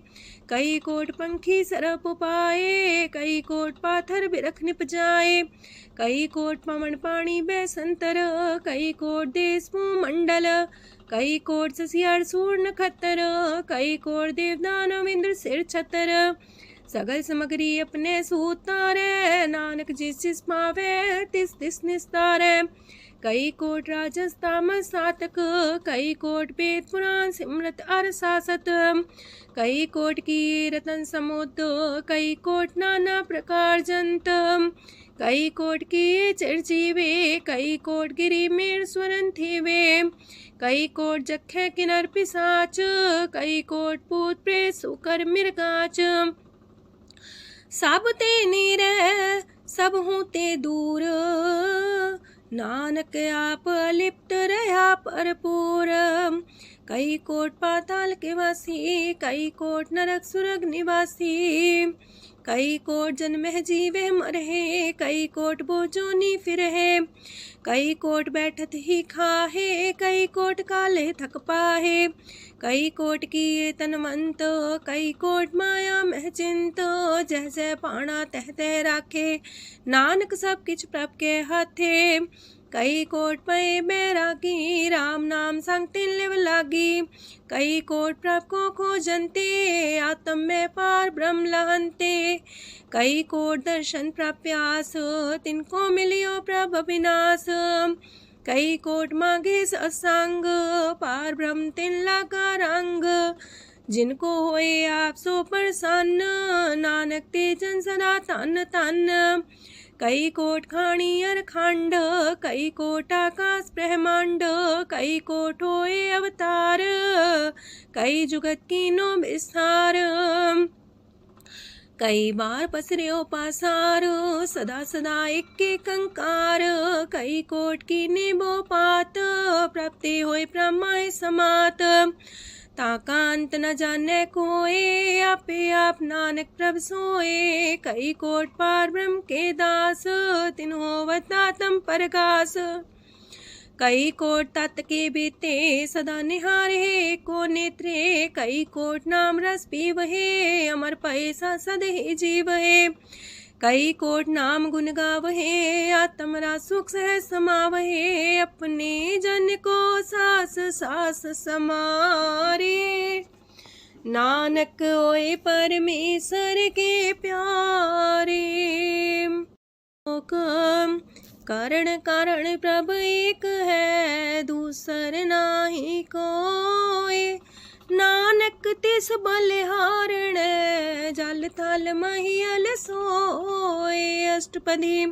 कई कोट पंखी सरप पाए, कई कोट पाथर बिरख निप जाए। कई कोट पवन पानी बैसंतर, कई कोट देश मंडल। कई कोट ससियार सूर नखत्तर, कई कोट देवदानव इंद्र सिर छतर। सगल समग्री अपने सूतारे, नानक जिस जिस पावे तिस तिस निस्तारे। कई कोट राजस तामस सातक, कई कोट वेद पुराण सिमरत अर सासत। कई कोट की रतन समुद्र, कई कोट नाना प्रकार जंत। कई कोट की चिरजीवे, कई कोट गिरी मेर स्वरन थीवे। कई कोट जखे किनर पिसाच, कई कोट पूत प्रेत सुकर मिर्गाच। सब ते नीरे सब हूँ ते दूर, नानक आप लिप्त रहा भरपूर। कई कोट पाताल के वासी, कई कोट नरक सुरग निवासी। कई कोट जन्मह जीवे मरहे, कई कोट बोजोनी फिरहे। कई कोट बैठत ही खाहे, कई कोट काले थक पाहे। कई कोट किए तनवंत, कई कोट माया मह चिंत। जह जह पाणा तह तह राखे, नानक सब किछ प्रभ के हाथे। कई कोट पए बैरागी, राम नाम संग तिन लिव लागी। कई कोट प्रभ को खोजंते, आत्म में पार ब्रह्म लहंते। कई कोट दर्शन प्रप्यास, तिनको मिलियो प्रभ अविनाश। कई कोट मांगे सत्संग, पार ब्रह्म तिन लागा रंग। जिनको होए आप सो प्रसन्न, नानक ते जन सदा तन तन। कई कोट खाणी अर खंड, कई कोट आकाश ब्रह्मांड। कई कोट होए अवतार, कई जुगत कीनो विस्तार। कई बार पसर्यो पासार, सदा सदा एक कंकार। कई कोट की निबो पात, प्राप्ति होए प्रमाय समात। ताका अंत न जाने कोय, आपे आप नानक प्रभ सोए। कई कोट पार ब्रह्म के दास, तिन होवत आत्म परगास। कई कोट तत् के बीते, सदा निहारे को नेत्रे। कई कोट नाम रस पीवहे, अमर पैसा सद ही जीवहे। कई कोट नाम गुण गावहे, आत्मरा सुख सह समावहे। अपने जन को सास सास समारे, नानक होए परमेश्वर के प्यारे। कारण कारण प्रभ एक है, दूसर नाही कोय। नानक तिस बलिहारण, जल थल महियल सोय। अष्टपदी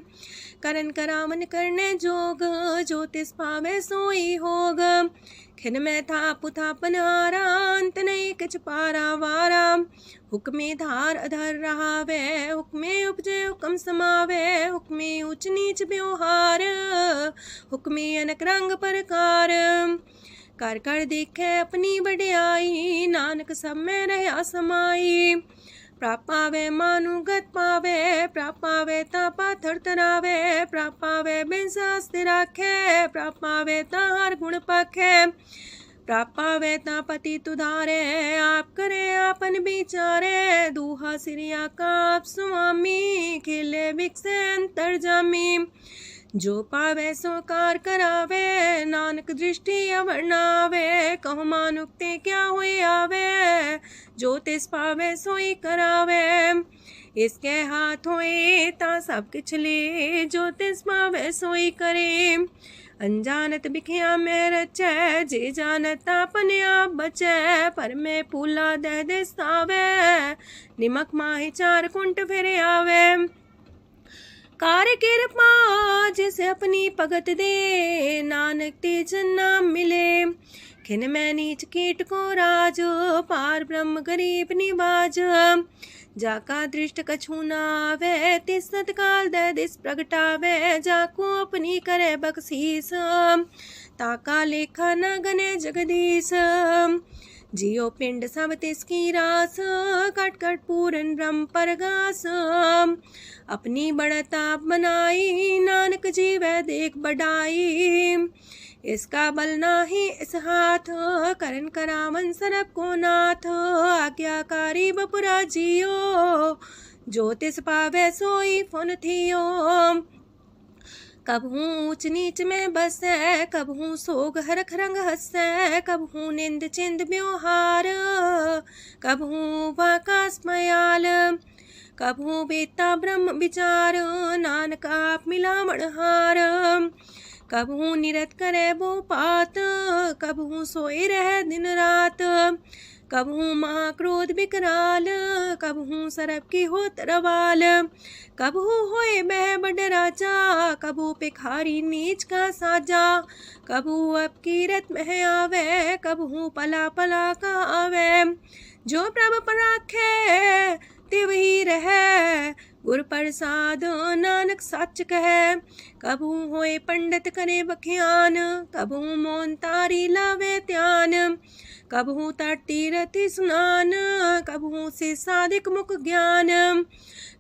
करन करावन करने जोग, जो तिस पावे सोई होग। खिन में थाप थापन हारा, अंत नहीं किछ पारा वारा। हुक्मे धार अधर रहावे, हुक्मे उपजे हुक्म समावे। हुक्मे ऊंच नीच व्यवहार, हुक्मे अनक रंग प्रकार। कर कर देखे अपनी बड़ियाई, नानक सब में रहा समाई। प्राप पावे मानुगत पावे, प्राप पावे ता पाथर तरावे। प्राप पावे बिन शास्त्र राखे, प्राप पावे ता हर गुण पाखे। प्राप पावे ता पति तुधारे, आप करे आपन विचारे। दूहा सिरिया का आप स्वामी, खिले बिकसे अंतर जामी। जो पावे सो कार करावे, नानक दृष्टि अवर्णावे। कहु मानुक्ते क्या हुए आवे, जो तिस पावे सोई करावे। इसके हाथ होए ता सब किछ ले, जो तिस पावे सोई करे। अनजानत बिखिया में रचै, जे जानत अपने आप बचै। पर में फूला दे दिसावे, निमक माही चार कुंट फिर आवे। कार्य कृपा जिसे अपनी भगत दे, नानक तेज नाम मिले। खिन में नीच कीट को राज, पार ब्रह्म गरीब निवाज। जाका दृष्ट कछु न आवे, तिस सतकाल दे दिस प्रगटावे। जाको अपनी करे बख्शीस, ताका लेखा न गने जगदीश। जियो पिंड सब तिसकी रास, कट कट पूरन ब्रह्म परगास। अपनी बढ़ता बनाई, नानक जीवै देख बढ़ाई। इसका बल नाही इस हाथ, करन करावन सरब को नाथ। आज्ञाकारी बपुरा जियो, जो तिस पावे सोई फुन थियो। कबहू ऊंच नीच में बसै, कबहू सोग हरख रंग हसै। कबहू निंद चिंद व्यवहार, कबहू वाकास मयाल। कबहू बेता ब्रह्म विचार, नानक आप मिलावण हार। कबहू निरत करे वो पात, कबहू सोए रह दिन रात। कबहू महाक्रोध विकराल, कबहू सरब की होत रवाल। कबहू होए बह बड़ राजा, कबहू भिखारी नीच का साजा। कबहू अब कीरत में आवे, कबहू पला पला का आवे। जो प्रभ पर राखे तिव ही रहे, गुर प्रसाद नानक सच कहे। कबहू होए पंडित करे बख्यान, कबहू मौन तारी लावे ध्यान। कबहू तट तीरथि स्नान, कबहू से साधिक मुख ज्ञान।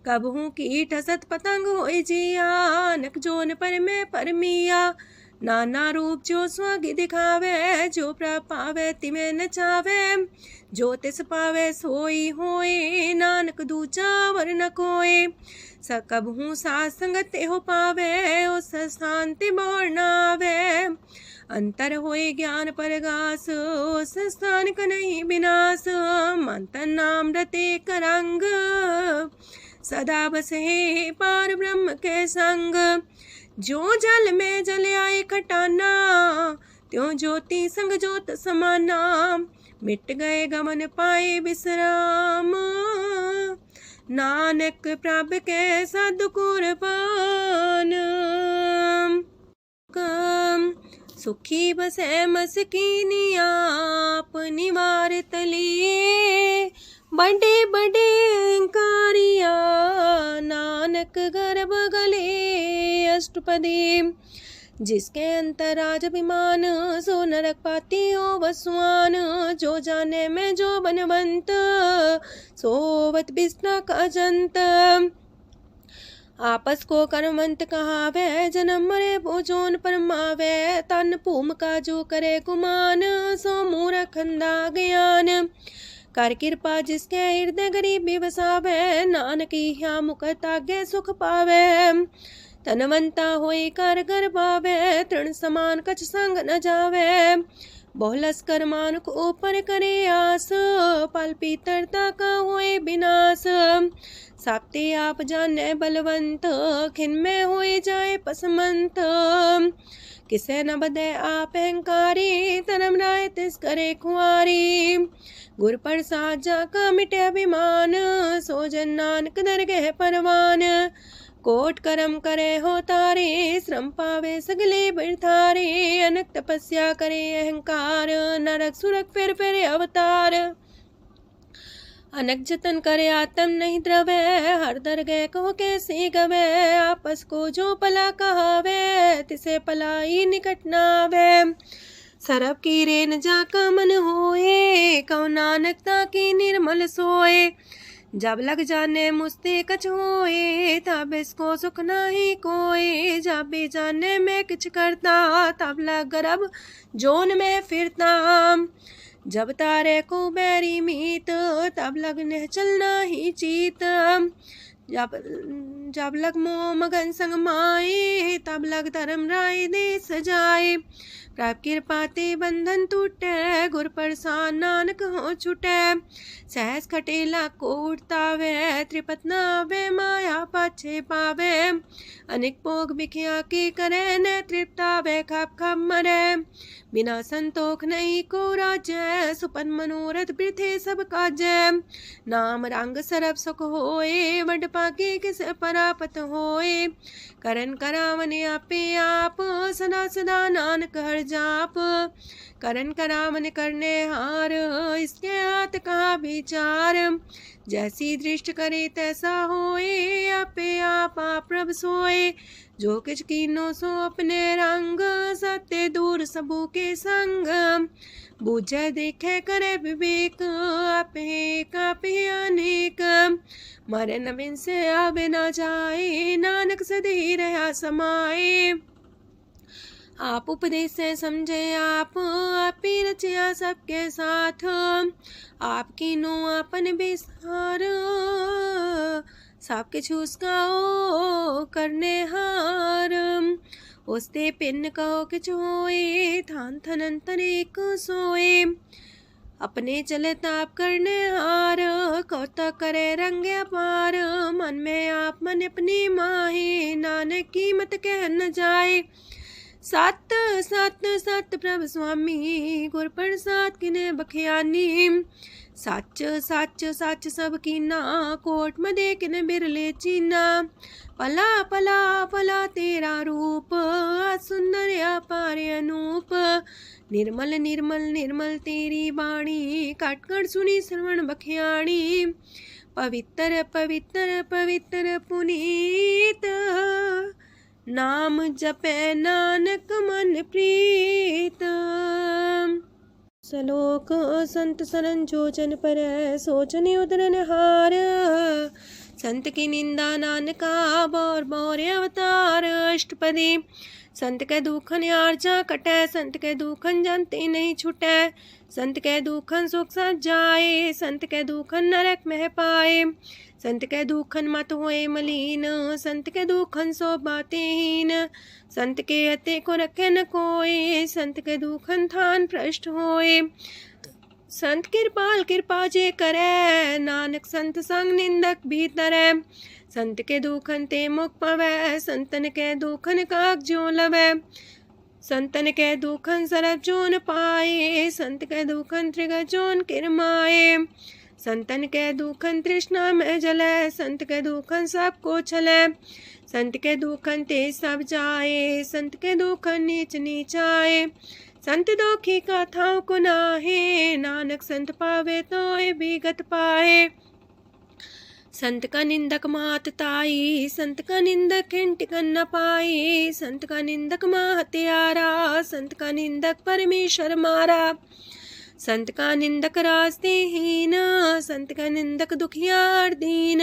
कबहू कीट हसत पतंग होए जिया, नक जोन पर में परमिया। नाना रूप जो स्वागी दिखावे, जो प्रभ पावे तिमें नचावे। जो तिस पावे सोई होए, नानक दूजा वर न कोय। सकबहू साथ संगत हो पावे, उस शांति मोर नावे। अंतर होए ज्ञान परगास, उस स्थान का नहीं विनाश। मंतन नाम रते करंग, सदा बसे पार ब्रह्म के संग। जो जल में जल आए खटाना, त्यों ज्योति संग ज्योत समाना। मिट गए गमन पाए विश्राम, नानक प्रभ के सद्कुरबान। सुखी बसे मस्कीनिया, अपनी वार तलिए। बड़े बड़े कारिया, नानक गर्भ गले। अष्टपदी जिसके अंतराज अभिमान, सो नरक पाती हो वसुआन। जो जाने में जो बनवंत, सोवत बिस्ना का जंत। आपस को कर्मवंत कहावे, जन्म मरे भोजोन परमावे। तन भूम का जो करे गुमान, सो मूर्ख अंधा ज्ञान। कर कृपा जिसके हृदय गरीबी बसावे, नानक यहाँ मुख तागे सुख पावे। तनवंता होई कर घर पावे, तृण समान कछ संग न जावे। बहुलस कर मानुक ऊपर करे आस, पल पीतरता का होए विनाश। साप्ते आप जाने बलवंत, खिन में होए जाए पसमंत। किसे न बदे आप अहंकारी, धर्म राय तिस करे खुआरी। गुर प्रसाद जाका मिटे अभिमान, सो जन नानक दरगह परवान। कोट करम करे हो तारे, श्रम पावे सगले बिरथारे। अनक तपस्या करे अहंकार, नरक सुरक फिर अवतार। अनक जतन करे आत्म नहीं द्रवे, हर दरगह कहो कैसे गवे। आपस को जो पला कहावे, तिसे पलाई निकट नावे। सरब की रेन जाका मन होए, कहो नानक ताकी निर्मल सोए। जब लग जाने मुझते कछ होए, तब इसको सुख नाही कोई। जब भी जाने में किछ करता, तब लग गर्भ जोन में फिरता। जब तारे को बैरी मीत, तब लगने चलना ही चीत। जब लग मोह मगन संग माए, तब लग धर्म राय दे सजाए। प्रभ कृपा ते बंधन टूटे, गुर प्रसाद नानक हो छूटे। सहस खटेला को उठतावे, त्रिपत नावे माया पाछे पावे। अनेक भोग बिखिया की करे, न तृप्तावे खप खप मरे। बिना संतोख नहीं को राजै, सुपन मनोरथ वृथे सब काजै। नाम रंग सरब सुख होए, वड पाके किस परापत होए। करन करावन आपे आप, सदा सदा नानक हर जाप। करन करावन करने हार, इसके हाथ का विचार। जैसी दृष्ट करे तैसा होए, आपे आप प्रभ सोए। जो किछ कीनो सो अपने रंग, सत्य दूर सबू के संग। बूझे देखे करे विवेक, आपे अनेक। मरे न बिन से आवे न जाए, नानक सदी रहा समाए। आप उपदेश से समझे आप ही रचिया सबके साथ। आपकी नो आपन बेसार, सब किछ उसका ओ करने हार। उसते पिन कहो किछ होए, थान थनन तनेक सोए। अपने चले ताप करने हार, कौतक करे रंग अपार। मन में आप मन अपनी माहे, नानक की मत कह न जाए। सत सत सत प्रभ स्वामी, गुर प्रसाद किने बखियानी। सच सच सच सब कीना, कोट मदे किने बिरले चीना। पला पला पला तेरा रूप, सुंदर अपार अनूप। निर्मल निर्मल निर्मल तेरी बाणी, काट कर सुनी श्रवण बखियाणी। पवित्र पवित्र पवित्र पुनीत, नाम जपे नानक मन प्रीत। सलोक संत सरन जोजन पर, सोचन उदरन हार। संत की निंदा नानका, बौर बौर अवतार। अष्टपदी संत के दुखन आर्जा कटै, संत के दुखन जानते नहीं छुटै। संत के दुखन सुख सज जाए, संत के दुखन नरक में पाए। संत के दुखन मत होए मलीन, संत के दुखन सो बातें हीन। संत के अते को रखे न कोई, संत के दुखन थान भ्रष्ट होए। संत कृपाल कृपा जे करे, नानक संत संग निंदक भी तरै। संत के दुखन ते मुख पवै, संतन के दुखन काग जो लवै। संतन के दुखन सरब जोन पाए, संत के दुखन त्रिगत जोन किरमाए। संतन के दुखन तृष्णा में जलै, संत के दुखन सब को छलै। संत के दुखन ते सब जाए, संत के दुखन नीच नीचाए। संत दोखी का थाव को नाहे, नानक संत पावे तो विगत पाए। संत का निंदक मात ताई, संत का निंदक हिंट कर न पाई, संत का निंदक माँ हत्यारा, संत का निंदक परमेश्वर मारा। संत का निंदक रास्ते हीन, संत का निंदक दुखियार दीन,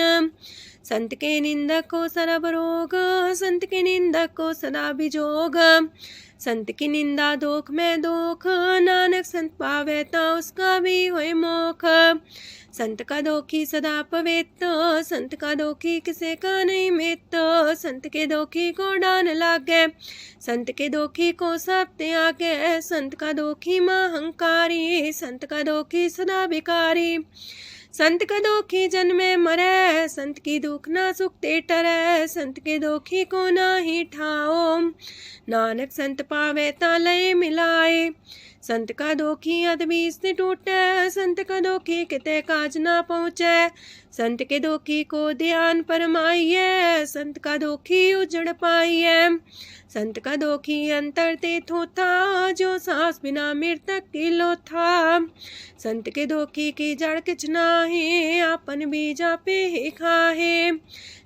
संत के निंदक को सरब रोग, संत के निंदक को सदा बिजोग। संत की निंदा दोख में दोख, नानक संत पावे ता उसका भी होए मोख। संत का दोखी सदा पवित्र, संत का दोखी किसे का नहीं मित, संत के दोखी को डान लागे, संत के दोखी को सब त्यागे, संत का दोखी महंकारी, संत का दोखी सदा भिकारी। संत का दोखी जन्मे मरे, संत की दुख ना सुख ते टरे, संत के दोखी को ना ही ठाओ, नानक संत पावे ता लय मिलाए। संत का दोखी अदबीस से टूटे, संत का दोखी किते काज ना पहुँचे, संत के दोखी को ध्यान परमाइए, संत का दोखी उजड़ पाइए। संत का दोखी अंतर ते थोथा, जो सांस बिना मृतक की लोथा। संत के दोखी की जड़ किछ नाहे, आपन बीजा पे ही खाहे।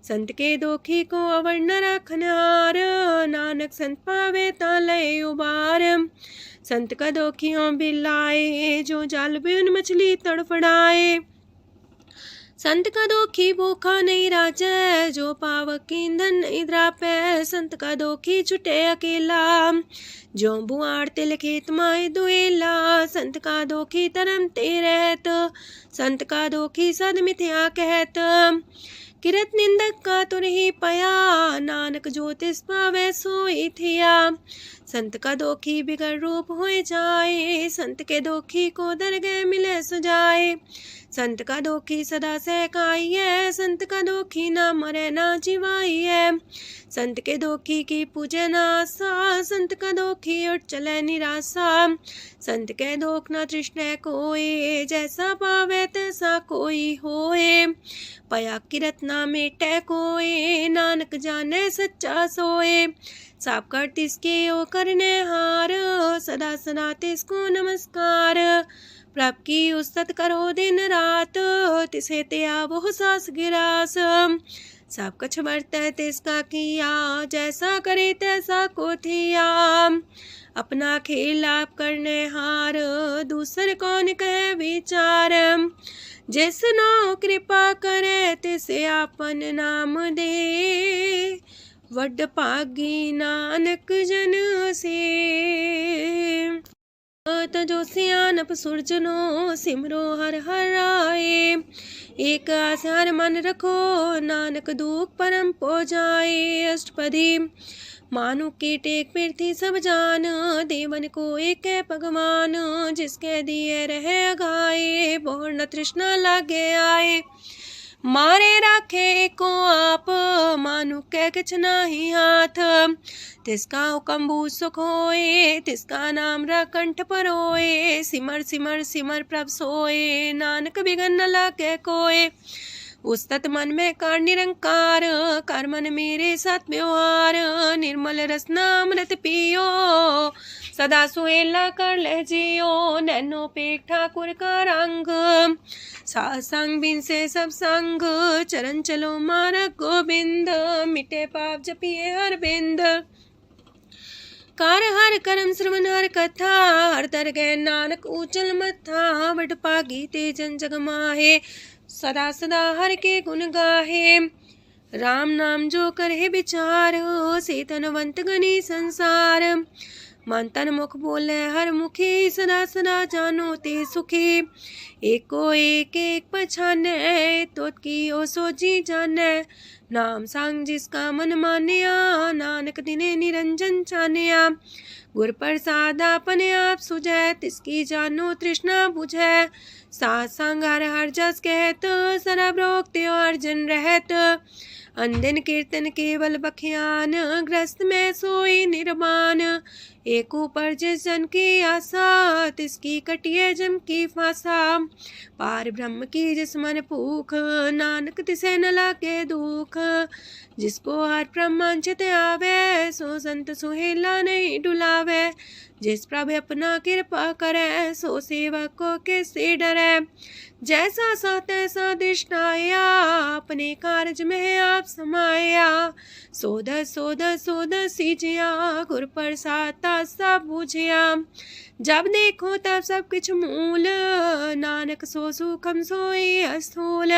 संत के दोखी को अवर न रखनार, नानक संत पावे ता लय उबार। संत का दोखी हों बिलाए, जो जाल बिन मछली तड़फड़ाए। संत का दोखी भूखा नहीं राजे, जो पावक ईंधन नहीं द्रापे। संत का दोखी छुटे अकेला, जो बुआड़ तिल खेत माए दुएला। संत का दोखी तरम ते रहत, संत का दोखी सद मिथ्या कहत। किरत निंदक का तुर ही पया, नानक जो तिस पावे सोई थिया। संत का दोखी बिगड़ रूप होए जाए, संत के दोखी को दरगह मिले सुजाए। संत का दोखी सदा सहकाइए, संत का दोखी ना मरे ना जिवाइए। संत के दोखी की पूजे ना आशा, संत का दोखी उठ चले निराशा। संत के दोख ना तृष्णा कोई, जैसा पावे तैसा कोई होए। पया किरत ना मेटे कोई, नानक जाने सच्चा सोए। साप कर तिसके ओ करने हार, सदा सदा तिसको नमस्कार। प्रभ की उस्तत करो दिन रात, तिसे त्या वो सास गिरास। सब कछ बरतै तिसका किया, जैसा करे तैसा को थिया। अपना खेल आप करने हार, दूसर कौन कहे विचार। जिसनो कृपा करे तिसे आपन नाम दे, वड पागी नानक जन से। तजो सियानप सुरजनो, सिमरो हर हर आए। एक आस हर मन रखो, नानक दुख परम पो जाए। अष्टपदी मानु के टेक पृथ्वी सब जान, देवन को एक है भगवान। जिसके दिए रहे अघाए, बोर न तृष्णा लागे आए। मारे राखे को आप, मानु के किछ नाही हाथ। तिसका हुक्म सुख होए, तिसका नाम कंठ पर होए। सिमर सिमर सिमर प्रभ सोए, नानक बिगन न लागे कोय। उस्तत मन में कर निरंकार, कर मन मेरे साथ व्यवहार। निर्मल रसना अमृत पियो, सदा सुहेला कर ले जियो। नैनो पेट ठाकुर का रंग, सासंग बिन से सब संग। चरण चलो मार्ग गोविंद, मिटे पाप जपिए हर बिंद। कार हर करम श्रवण हर कथा, हर तर गए नानक ऊचल मथा। वड पागी ते जन जग माहे, सदा सदा हर के गुण गाहे। राम नाम जो करे विचार, से तनवंत गनी संसार। मन तन मुख बोले हर मुखी, सदा सदा जानो ते सुखी। एको एक एक पछाने, तो की ओ सोची जाने। नाम सांग जिसका मन मानिया, नानक दिने निरंजन चानिया। गुर प्रसाद अपने आप सुझै, तिसकी जानो तृष्णा बुझै। साथ संग हर हर जस कहत, सरब रोग त्यो अर्जन रहत। अंदिन कीर्तन केवल बख्यान, ग्रस्त में सोई निर्वाण। एक ऊपर जिस जन की आशा, तिसकी कटिए जम की फांसा। पार ब्रह्म की जिस मन भूख, नानक तिसे न लागे दुख। जिसको हर ब्रह्मांचित आवे, सो संत सुहेला नहीं डुलावे। जिस प्रभु अपना कृपा करे, सो सेवक को किससे डरे। जैसा सा तैसा दृष्टाया, अपने कारज में आप समाया। सोध सोध सोध सीजिया, गुर प्रसाद सब बूझिया। जब देखो तब सब किछ मूल, नानक सो सुखम सोई अस्थूल।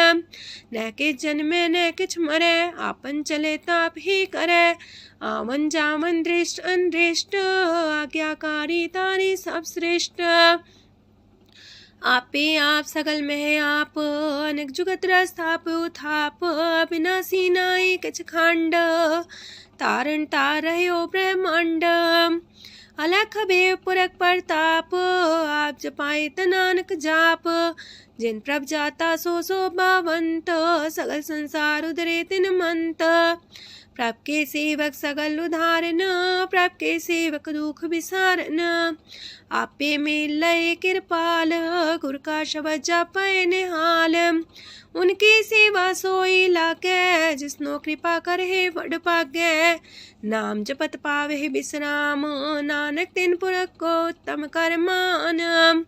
न किछ जन्मे न किछ मरे, आपन चले ताप ही करे। आवन जावन दृष्ट अनदृष्ट, आज्ञाकारी तारी सब श्रेष्ठ। आपे आप सगल में आप, अनेक जुगत रस्थाप उथाप। अविनाशी नाई किछ खंड, तारण तार रह्यो ब्रह्मांड। अलख बेव पुरख प्रताप, आप जपाए नानक जाप। जिन प्रभ जाता सो शोभावंत, सगल संसार उधरे तिन मंत। प्रभ के सेवक सगल उधारन, प्रभ के सेवक दुख विसारन। आपे में लय कृपाल, गुर का शब्द जपै निहाल। उनकी सेवा सोई लागे, जिसनो कृपा करे वड पागे। नाम जपत पावे विश्राम, नानक तिन पुरख को उत्तम कर मान।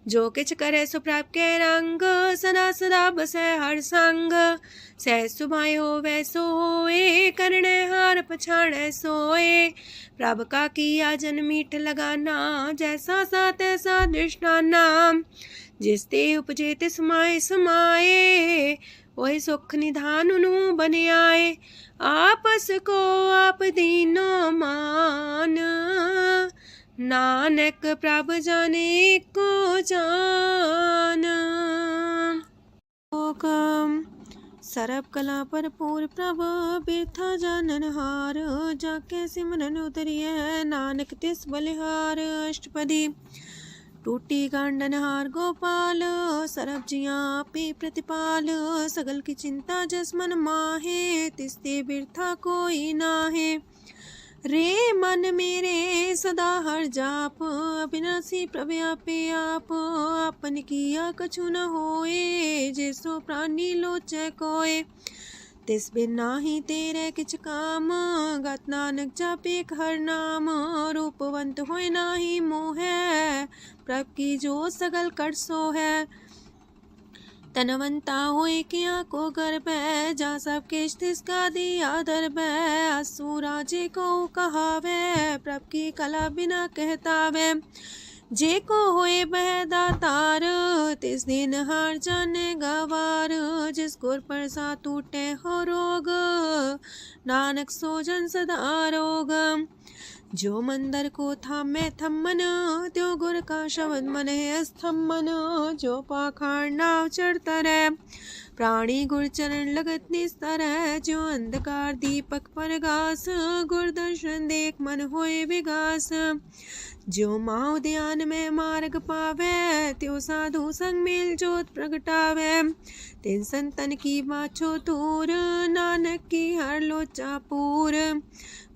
जो किछ करे सो प्रभ के रंग, सदा सदा बसै हर संग। सह सुभाए होवे सोए, करणे हार पछाड़े सोए। प्रभ का किया जन मीठ लगाना, जैसा सा तैसा दृष्टाना। जिस ते उपजे तिस माए समाए, ओहि सुख निधान उनु बन आए। आपस को आप दीनो मान, नानक प्रभ जाने को जान। सरब कला पर पूर प्रभ, बिरथा जानन हार। जाके सिमरन उतरिय, नानक तिस बलिहार। अष्टपदी। टूटी गांडन हार गोपाल, सरब जिया पे प्रतिपाल। सगल की चिंता जस मन माहे, तिसते बिरथा कोई नाहे। रे मन मेरे सदा हर जाप, अविनाशी प्रभ आपे आप। आपन किया कछु न होए, जैसो प्राणी लोचै कोय। तिस बिन नाही तेरे किछ काम, गत नानक जापे हर नाम। रूपवंत होय नाही मोह, प्रभ की जो सगल कर सो है। तनवंता होए किया को गर्भ, जा सब किश तिसका दिया दर्ब। असु राजे को कहावे, प्रभ की कला बिना कहतावे। जे को होए बह दातार, तिस दिन हार जाने गवार। जिस गुर प्रसाद टूटे हो रोग, नानक सो जन सदा रोग। जो मंदर को थामे थम्मन, त्यो गुर का शब्द मन है स्तम्भन। जो पाखार नाव चढ़ता रहे, प्राणी गुर चरण लगत निस्तर। जो अंधकार दीपक पर घास, गुर दर्शन देख मन होए विगास। जो माओ ध्यान में मार्ग पावे, त्यो साधु संग मेल जोत प्रगटावे। तिन संतन की बाछो दूर, नानक की हर लोचा पूर।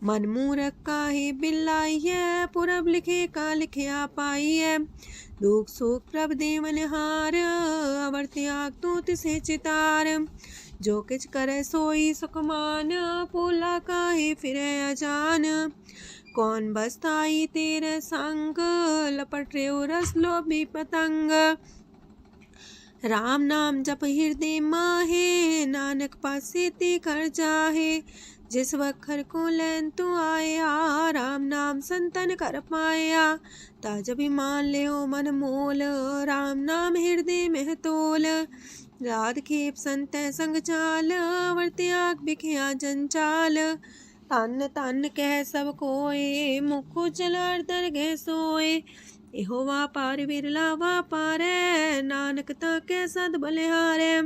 मन मूरख काहे बिलाइए, पुरब लिखे का लिखिया पाइए। दुख सुख प्रभ देवन हार, अवर त्याग तू तिसे चितार। जो किछ करे सोई सुखमान, पोला काहे फिरे अजान। कौन बसताई तेरे संग, लपट रे रस लोभी पतंग। राम नाम जप हृदय माहे, नानक पासे ते कर जाहे। जिस वखर को लैन तू आया, राम नाम संतन कर पाया। ताज अभिमान ले ओ मन मोल, राम नाम हृदय में तोल। राध खेप संत संग चाल, अवर त्याग बिखिया जंचाल। तन तन कह सब कोय, मुख उजलार दरगह सोए। एहो वापार विरला वापारै, नानक ताके सद बलिहारै।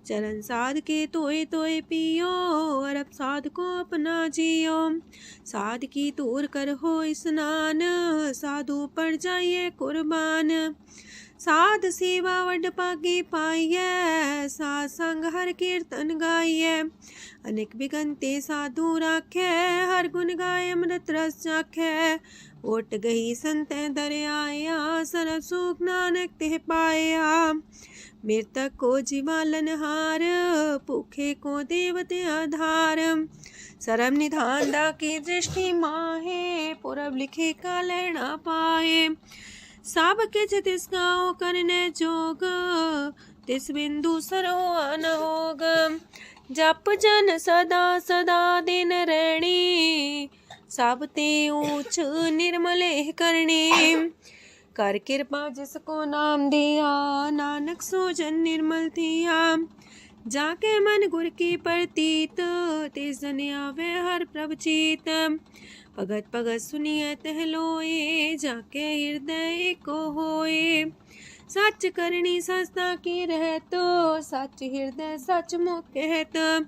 चरण साध के तोय तोय पियो, अरब साध को अपना जियो। साध की तूर कर हो स्नान, साधु पर जाइए कुर्बान। साध सेवा वड पागे पाइए, साध संग हर कीर्तन गाइए। अनेक बिगंते साधु राखे, हर गुण गाय अमृत रस चाखे। ओट गई संत दर आया, सरब सुख नानक तिह पाया। मृतक को जीवालन हार, भूखे को देवते आधार। सरब निधान दा की दृष्टि माहे, पुरब लिखे का लेना पाए। सब किछ तिसका करने जोग, तिस बिंदु सरोआ न होग। जप जन सदा सदा दिन रैणी, सब ते ऊंच निर्मल करणी। कर कृपा जिसको नाम दिया, नानक सो जन निर्मल थिया। जाके मन गुर की प्रतीत, तिस जन आवे हर प्रभ चीत। भगत भगत सुनिए तह लोए, जाके हृदय को होए। सच करनी सस्ता की रहत, सच हृदय सच मुख कहत।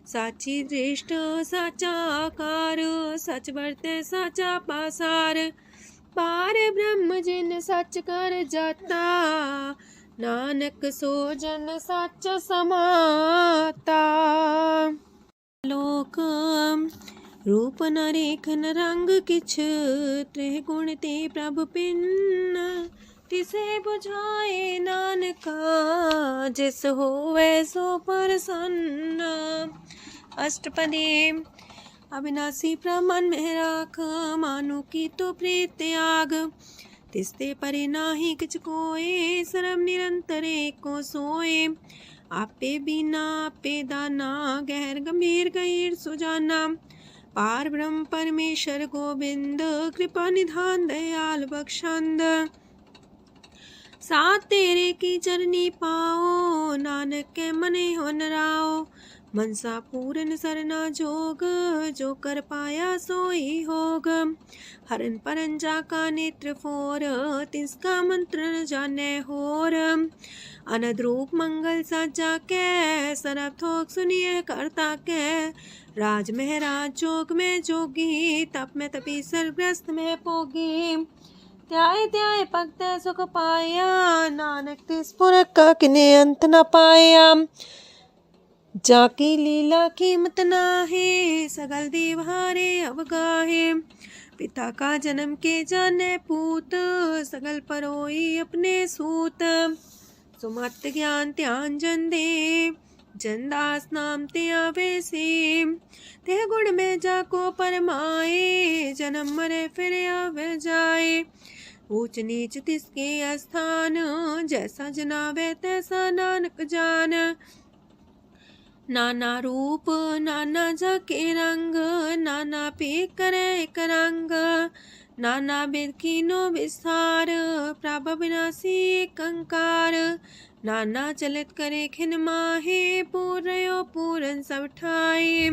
साची दृष्ट साचा आकार, सच बरते साचा पासार। पार ब्रह्म जिन सच कर जाता, नानक सो जन सच समाता। लोक रूप न रेखन रंग किछ, त्रिह गुण ते प्रभ पिन। तिसे बुझाए नानका, जिस होवे सो प्रसन्न। अष्टपदी। अविनाशी प्रमन में राख, मानो की तो प्रीत त्याग। तिसते परे नाही किछ कोय, सर्व निरंतर एको सोए। आपे बिना आपे दाना, गहर गंभीर गहीर सुजाना। पार ब्रह्म परमेश्वर गोविंद, कृपा निधान दयाल बख्शंद। साथ तेरे की चरनी पाओ, नानक के मने हो नराओ। मनसा पूरन सरना जोग, जो कर पाया सोई होग। हरन परन जाका नेत्र फोर, तिसका मंत्र न जाने होर। अनद रूप मंगल साजा के, सरब थोक सुनिए करता के। राज महराज जोग में जोगी, तप में तपी सरग्रस्त में पोगी। त्याय त्याय भक्त सुख पाया, नानक तिस पुरख का किने अंत न पाया। जाकी लीला कीमत नाहे, सगल देव हारे अवगाहे। पिता का जन्म के जाने पूत, सगल परोई अपने सूत। सुमत ज्ञान ध्यान जन दे, जन दास नाम ते आवे से। तेह गुण में जाको परमाए, जन्म मरे फिर आवे जाए। ऊंच नीच तिसके स्थान, जैसा जनावे तैसा नानक जान। नाना रूप नाना जाके रंग, नाना पे करे एक रंग। नाना वेद कीनो विस्तार, प्रभ विनाशी एक अंकार। नाना चलित करे खिन माहे, पूर्यो पूरन सब ठाए।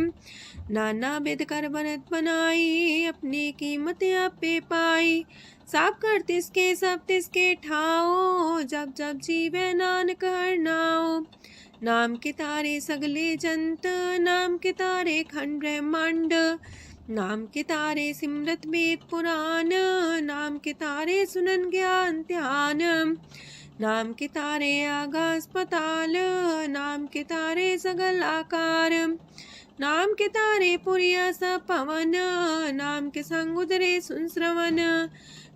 नाना वेद कर बनत बनाई, अपनी कीमत आपे पाई। सब कर तिसके सब तिसके ठाओ, जब जब जीवे नानक हर नाओ। नाम के तारे सगले जंत, नाम के तारे खंड ब्रह्मांड। नाम के तारे सिमरत वेद पुराण, नाम के तारे सुनन ज्ञान ध्यान। नाम के तारे आकाश पताल, नाम के तारे सगल आकार। नाम के तारे पुरिया सब पवन, नाम के संग उदरे सुन श्रवण।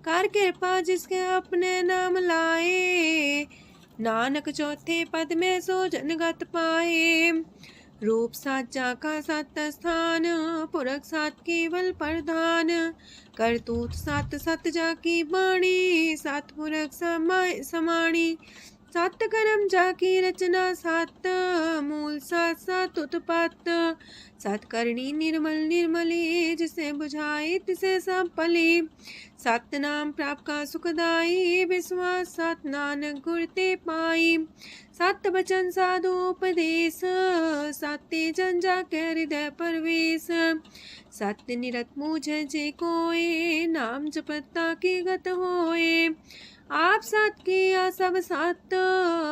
कर कृपा जिसके अपने नाम लाए, नानक चौथे पद में सो जनगत पाए। रूप साचा का सत स्थान, पुरख सात केवल प्रधान। करतूत सत सत जाकी बाणी, सत पुरख समाय समाणी। सत कर्म जाकी रचना सत, मूल सात सात उत्पत्त। सत करणी निर्मल निर्मली, जिसे बुझाई तिसे सब पली। सत नाम प्राप्त का सुखदाई, विश्वास सत नानक गुर ते पाई। सत वचन साधु उपदेश, सत्य जन जाके हृदय परवेश। सत्य निरत मुझे जे कोय, नाम जपता की गत होए। आप सत किया सब सत,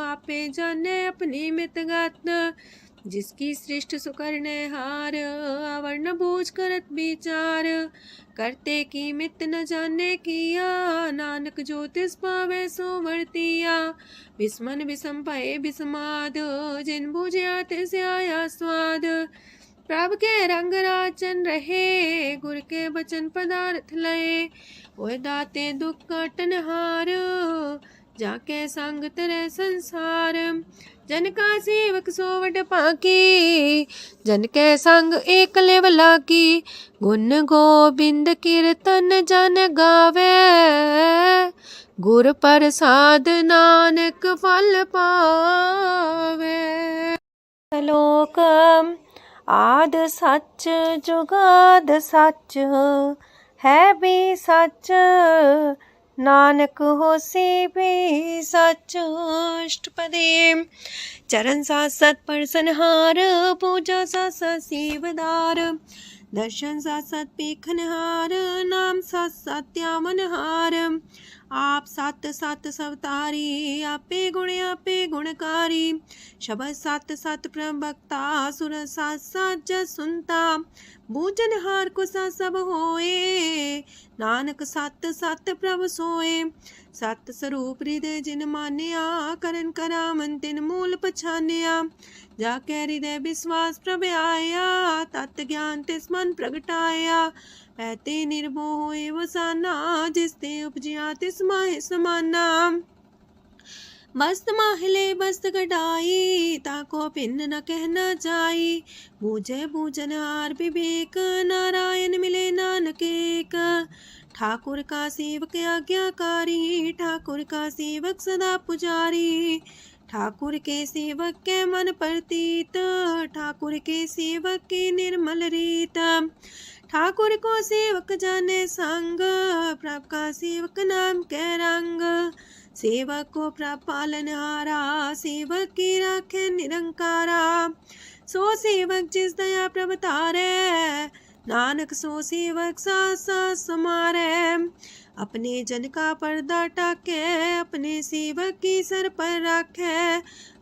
आपे जाने अपनी मित गत। जिसकी सृष्टि सुकरने हार, अवर्ण बूझ करत विचार। करते की मित न जाने किया, नानक जो तिस पावे सो वर्तिया। विस्मन विषम भये विषमाद, जिन बुझिया तिस आया स्वाद। प्रभ के रंग राचन रहे, गुर के बचन पदार्थ लए। ओए दाते दुख काटन हार, जाके संग तरे संसार। जन का सेवक सोवट पाकी, जन के संग एक लेवला की। गुण गोबिंद कीर्तन जन गावे, गुर प्रसाद नानक फल पावे। श्लोक आद सच जुगाद सच है भी सच नानक होसी भी सच। अष्टपदी चरण साथ सत परसनहार पूजा साथ साथ सेवदार दर्शन साथ साथ पेखनहार नाम साथ साथ त्यामनहार आप सत सत सवतारी आपे गुणकारी शबद सत सत प्रभक्ता सुर साथ साथ जस सुनता बूझनहार को सा सब होए नानक सत सत प्रभ सोए। सत स्वरूप हृदय जिन मानिया करन करा मन तिन मूल पछानिया जाके हृदय विश्वास प्रभ आया तत् ज्ञान तिस मन प्रगटाया पैते निर्भो होए वसाना जिसते उपजिया तिस माहि समाना। बस्त माहिले बस्त कटाई ताको भिन्न न कहना जाई बूझे बूझन हार विवेक नारायण मिले नानक एक। ठाकुर का सेवक आज्ञाकारी ठाकुर का सेवक सदा पुजारी ठाकुर के सेवक के मन प्रतीत ठाकुर के सेवक की निर्मल रीत। ठाकुर को सेवक जाने संग प्रभ का सेवक नाम के रंग सेवक को प्रभ पालनहारा सेवक की राखे निरंकारा सो सेवक जिस दया प्रभ तारे नानक सो सेवक सा समारे। अपने जन का पर्दा टाके अपने सेवक की सर पर रखे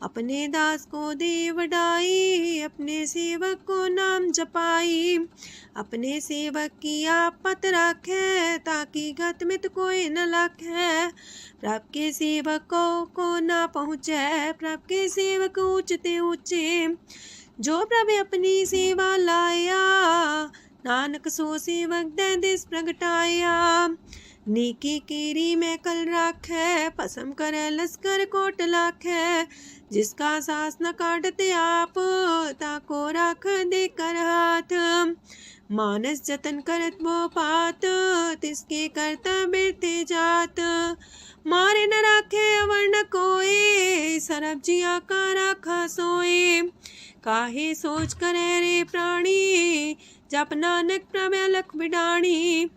अपने दास को दे वडाई अपने सेवक को नाम जपाई अपने सेवक की आपत रखे ताकि गत मित कोई न लखे। प्रभ के सेवक को ना पहुँचे प्रभ के सेवक ऊंचते ऊंचे जो प्रभ अपनी सेवा लाया नानक सो सेवक दे दिस प्रगटाया। नीकी केरी में कल राखे पसम करे लश्कर कोट लाखे जिसका सास न काटते आप ताको राख दे कर हाथ मानस जतन करत वो पात तिसके करता बिरते जात मारे न राखे अवर न कोई सरब जिया का राखा सोए। काहे सोच करे रे प्राणी जप नानक प्रभ अलख बिडाणी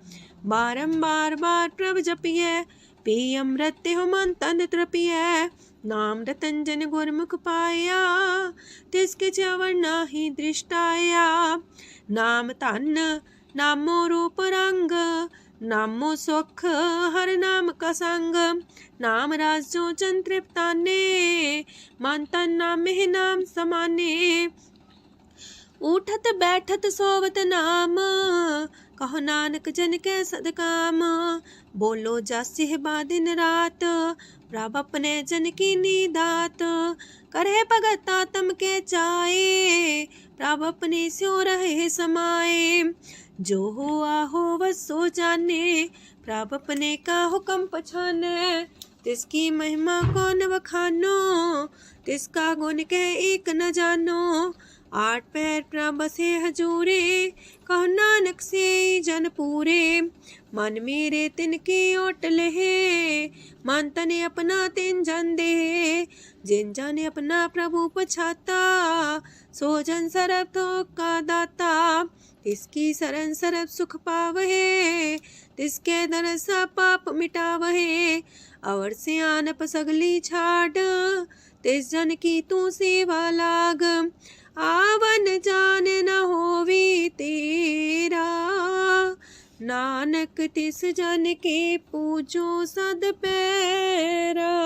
बारंबार बार प्रभ जपिए पी अमृत हो मन तन तृपिए नाम रतन जन गुरमुख पाया तिसके चवर नाही दृष्टाया। नाम तन नामो रूप रंग नामो सुख हर नाम का संग नाम राज जो जन तृप्ताने मन तन नाम में नाम समाने। उठत बैठत सोवत नाम कहो नानक जन के सदकाम बोलो जस बा दिन रात प्रभ अपने जन की नीदात करे भगत आत्म के चाए प्रभ अपने स्यो रहे समाए। जो हुआ हो बस सो जाने प्रभ अपने का हुक्म पछाने तिसकी महिमा कौन बखानो तिसका गुण के एक न जानो। आठ पैर प्रभ से हजूरे कहो नानक से जन पूरे मन मेरे तिनकी ओट लहे मन तने अपना तिन जन दे जिन जाने अपना प्रभु पछाता सो जन सरब थोक का दाता तिसकी शरण सरब सुख पावहे तिसके दरसा पाप मिटावहे अवर से आनप सगली छाड़ तिस जन की तू सेवा लाग आवन जान न होवी तेरा नानक तिस जन के पूजो सद पैरा।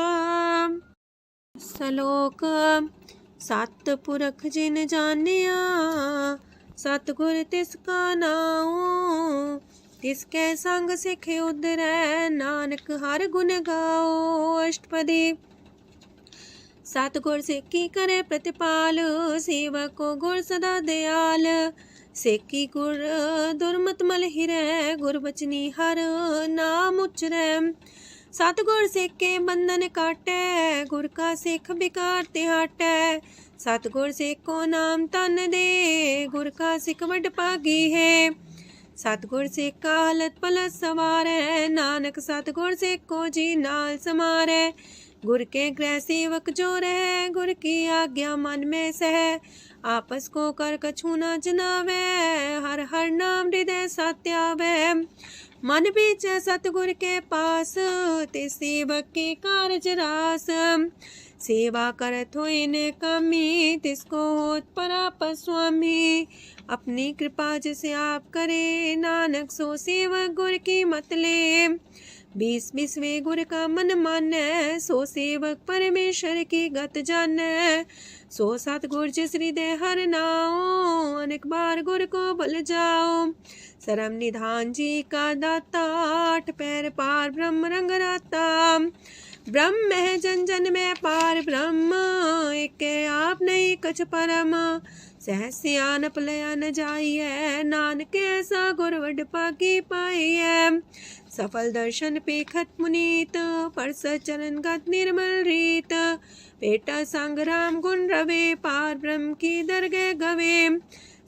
श्लोक सत पुरख जिन जानिया सतगुर तिसका नाओ तिसके संग सिख उधरै नानक हर गुण गाओ। अष्टपदी सतगुर सिक्खी करे प्रतिपाल सेवक को गुर सदा दयाल सेकी गुर दुर्मत मल हिरै गुर बचनी हर नाम उचरै। सतगुर सिक्के बंधन काटै गुर का सिख बिकार ते हटै सतगुर सिक्को नाम तन दे गुर का सिख वड भागी है सतगुर सिख का हालत पलट सवार है, नानक सतगुर सिख को जी नाल समार है। गुर के गृह सेवक जो रहे, गुर की आज्ञा मन में सह। आपस को कर कछु न जनावे, हर हर नाम हृदय सत्यावे। मन बीच सतगुर के पास, ते सेवक के कारज रास। सेवा करत होए ने कमी, तिसको होत पराप स्वामी। अपनी कृपा जिसे आप करे, नानक सो सेवक गुर की मत ले। 20 गुर का मन माने, सो सेवक परमेश्वर की गत जाने। सो सतगुर जिस हृदय हर नाओ, अनेक बार गुर को भूल जाओ। सरम निधान जी का दाता, 8 पैर पार ब्रह्म रंग राता। ब्रह्म है जन जन में पार ब्रह्म, एक आप नहीं कछ परम। सहस सियानप लया न जाइए, नानक ऐसा गुर वड पाकी पाइए। सफल दर्शन पेखत मुनीत, परस चरण गत निर्मल रीत। पेटा संग राम गुण रवे, पार ब्रह्म की दरगह गवे।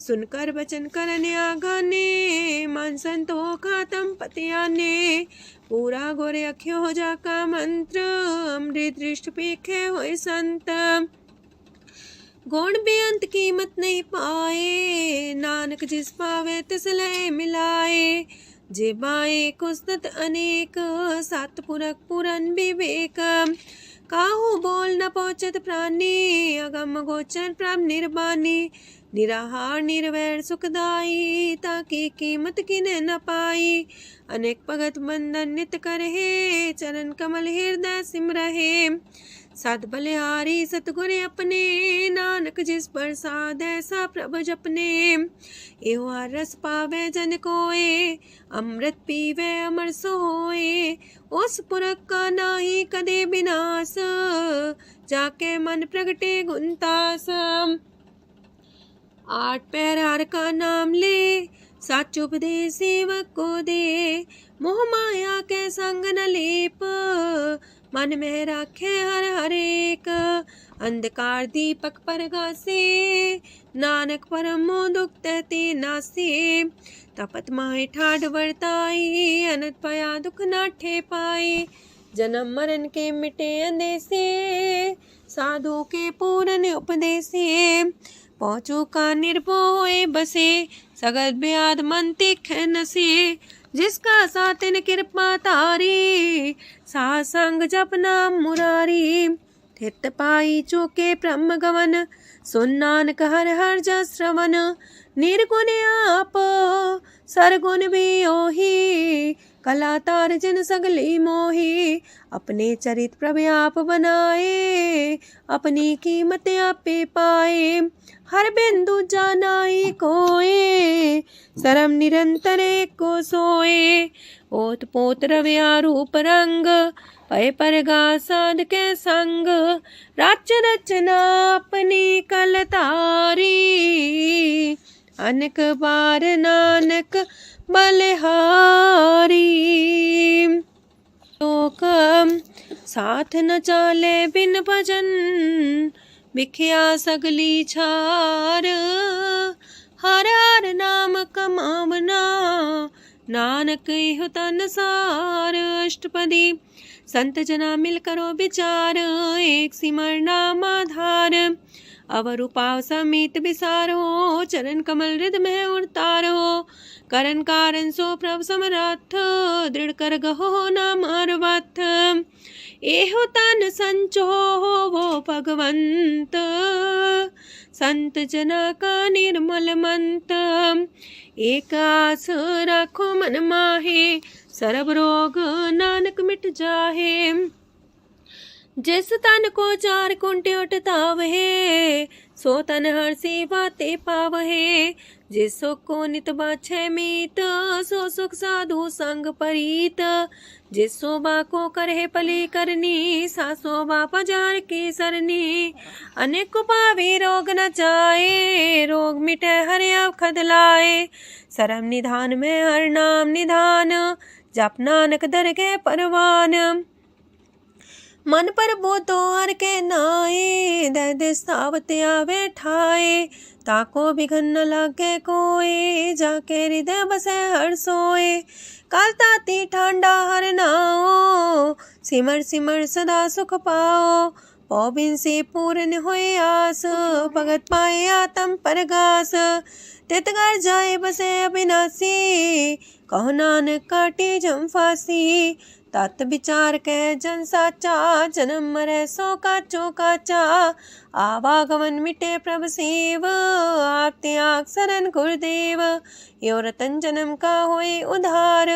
सुनकर वचन करन आगाने, मन संतो खातम पतियाने। पूरा गोरे अख्यो हो जाका मंत्र, अमृत दृष्ट पेखे होए संत। गुण बेअंत कीमत नहीं पाए, नानक जिस पावे तिस लय मिलाए। जेबाए कुस्तत अनेक, सतपुरख पुरन विवेक। काहू बोल न पहुँचत प्राणी, अगम गोचर प्रभ निर्बानी। निराहार निर्वैर सुखदाई, ताकि कीमत किने न पाई। अनेक भगत बंधन नित करहे, चरण कमल हृदय सिमरहे। सद बलिहारी सतगुर अपने, नानक जिस प्रसाद ऐसा प्रभ जपने। एहो रस पावे जन कोय, अमृत पीवे अमर सोए। उस पुरख का नाही कदे विनाश, जाके मन प्रगटे गुणतास। 8 पैर हर का नाम ले, साच उपदेश सेवक को दे। मोह माया के संग न लेप, मन में राखे हर हर एक। अंधकार दीपक परगासे, नानक परम दुख ते नासे। तपत माहे ठाड वर्ताई, अनंत पया दुख नाठे पाए। जन्म मरण के मिटे अंदेसे, साधु के पूरन उपदेसे। पहुँचो का निर्भय बसे, सगत ब्याद मन तिख नसे। जिसका सातिन कृपा तारी, सासंग जप नाम मुरारी। थित पाई चूके ब्रह्म गवन, सुन नानक हर हर जस श्रवण। निर्गुण आप सरगुण भी ओही, कला तार जिन सगली मोही। अपने चरित प्रभ आप बनाए, अपनी कीमत आपे पाए। हर बिंदु जानाई कोए, सरम निरंतर को सोए। ओत पोत रव्या रूप रंग, पय परगा साध के संग। राच रचना अपनी कलतारी, अनेक बार नानक बलिहारी। लोक साथ न चाले बिन भजन, बिखिया सगली छार। हर हर नाम कमावना, नानक इह तन सार। अष्टपदी संत जना मिल करो विचार, एक सिमर नाम आधार। अवर उपाव समीत विसार हो, चरण कमल हृदय में उतार हो। करन कारण सो प्रभ समरथ, दृढ़ कर गहो नाम अर्वथ। एहो तन संचो हो वो भगवंत, संत जना का निर्मल मंत। एक आस राखो मन माहे, सरब रोग नानक मिट जाहे। जिस तन को 4 कुंटे उठतावहे, सो तन हर सेवा ते पावहे। जिस सुख को नित बाछे मीत, सो सुख साधु संग परीत। जिस शोभा को करहे पली करनी, सा शोभा पजार की सरनी। अनेक पावी रोग न जाए, रोग मिटे हर अवखद लाए। सरम निधान में हर नाम निधान, जप नानक दरगह परवान। मन पर बोतो हर के नाए, दर्द सावत आवे ठाए। ताको बिघन न लागे कोय, जाके हृदय बसे हर सोए। काल ताती ठांडा हर नाओ, सिमर सिमर सदा सुख पाओ। पौबिन से पूर्ण होए आस, भगत पाए आत्म परगास। तित घर जाए बसे अविनाशी, कहो नानक काटे जम फांसी। तत् विचार कह जन साचा, जन्म मरै सो काचो काचा। आवागमन मिटे प्रभ सेव, आप त्याग शरण गुरुदेव। यो रतन जन्म का होए उधार,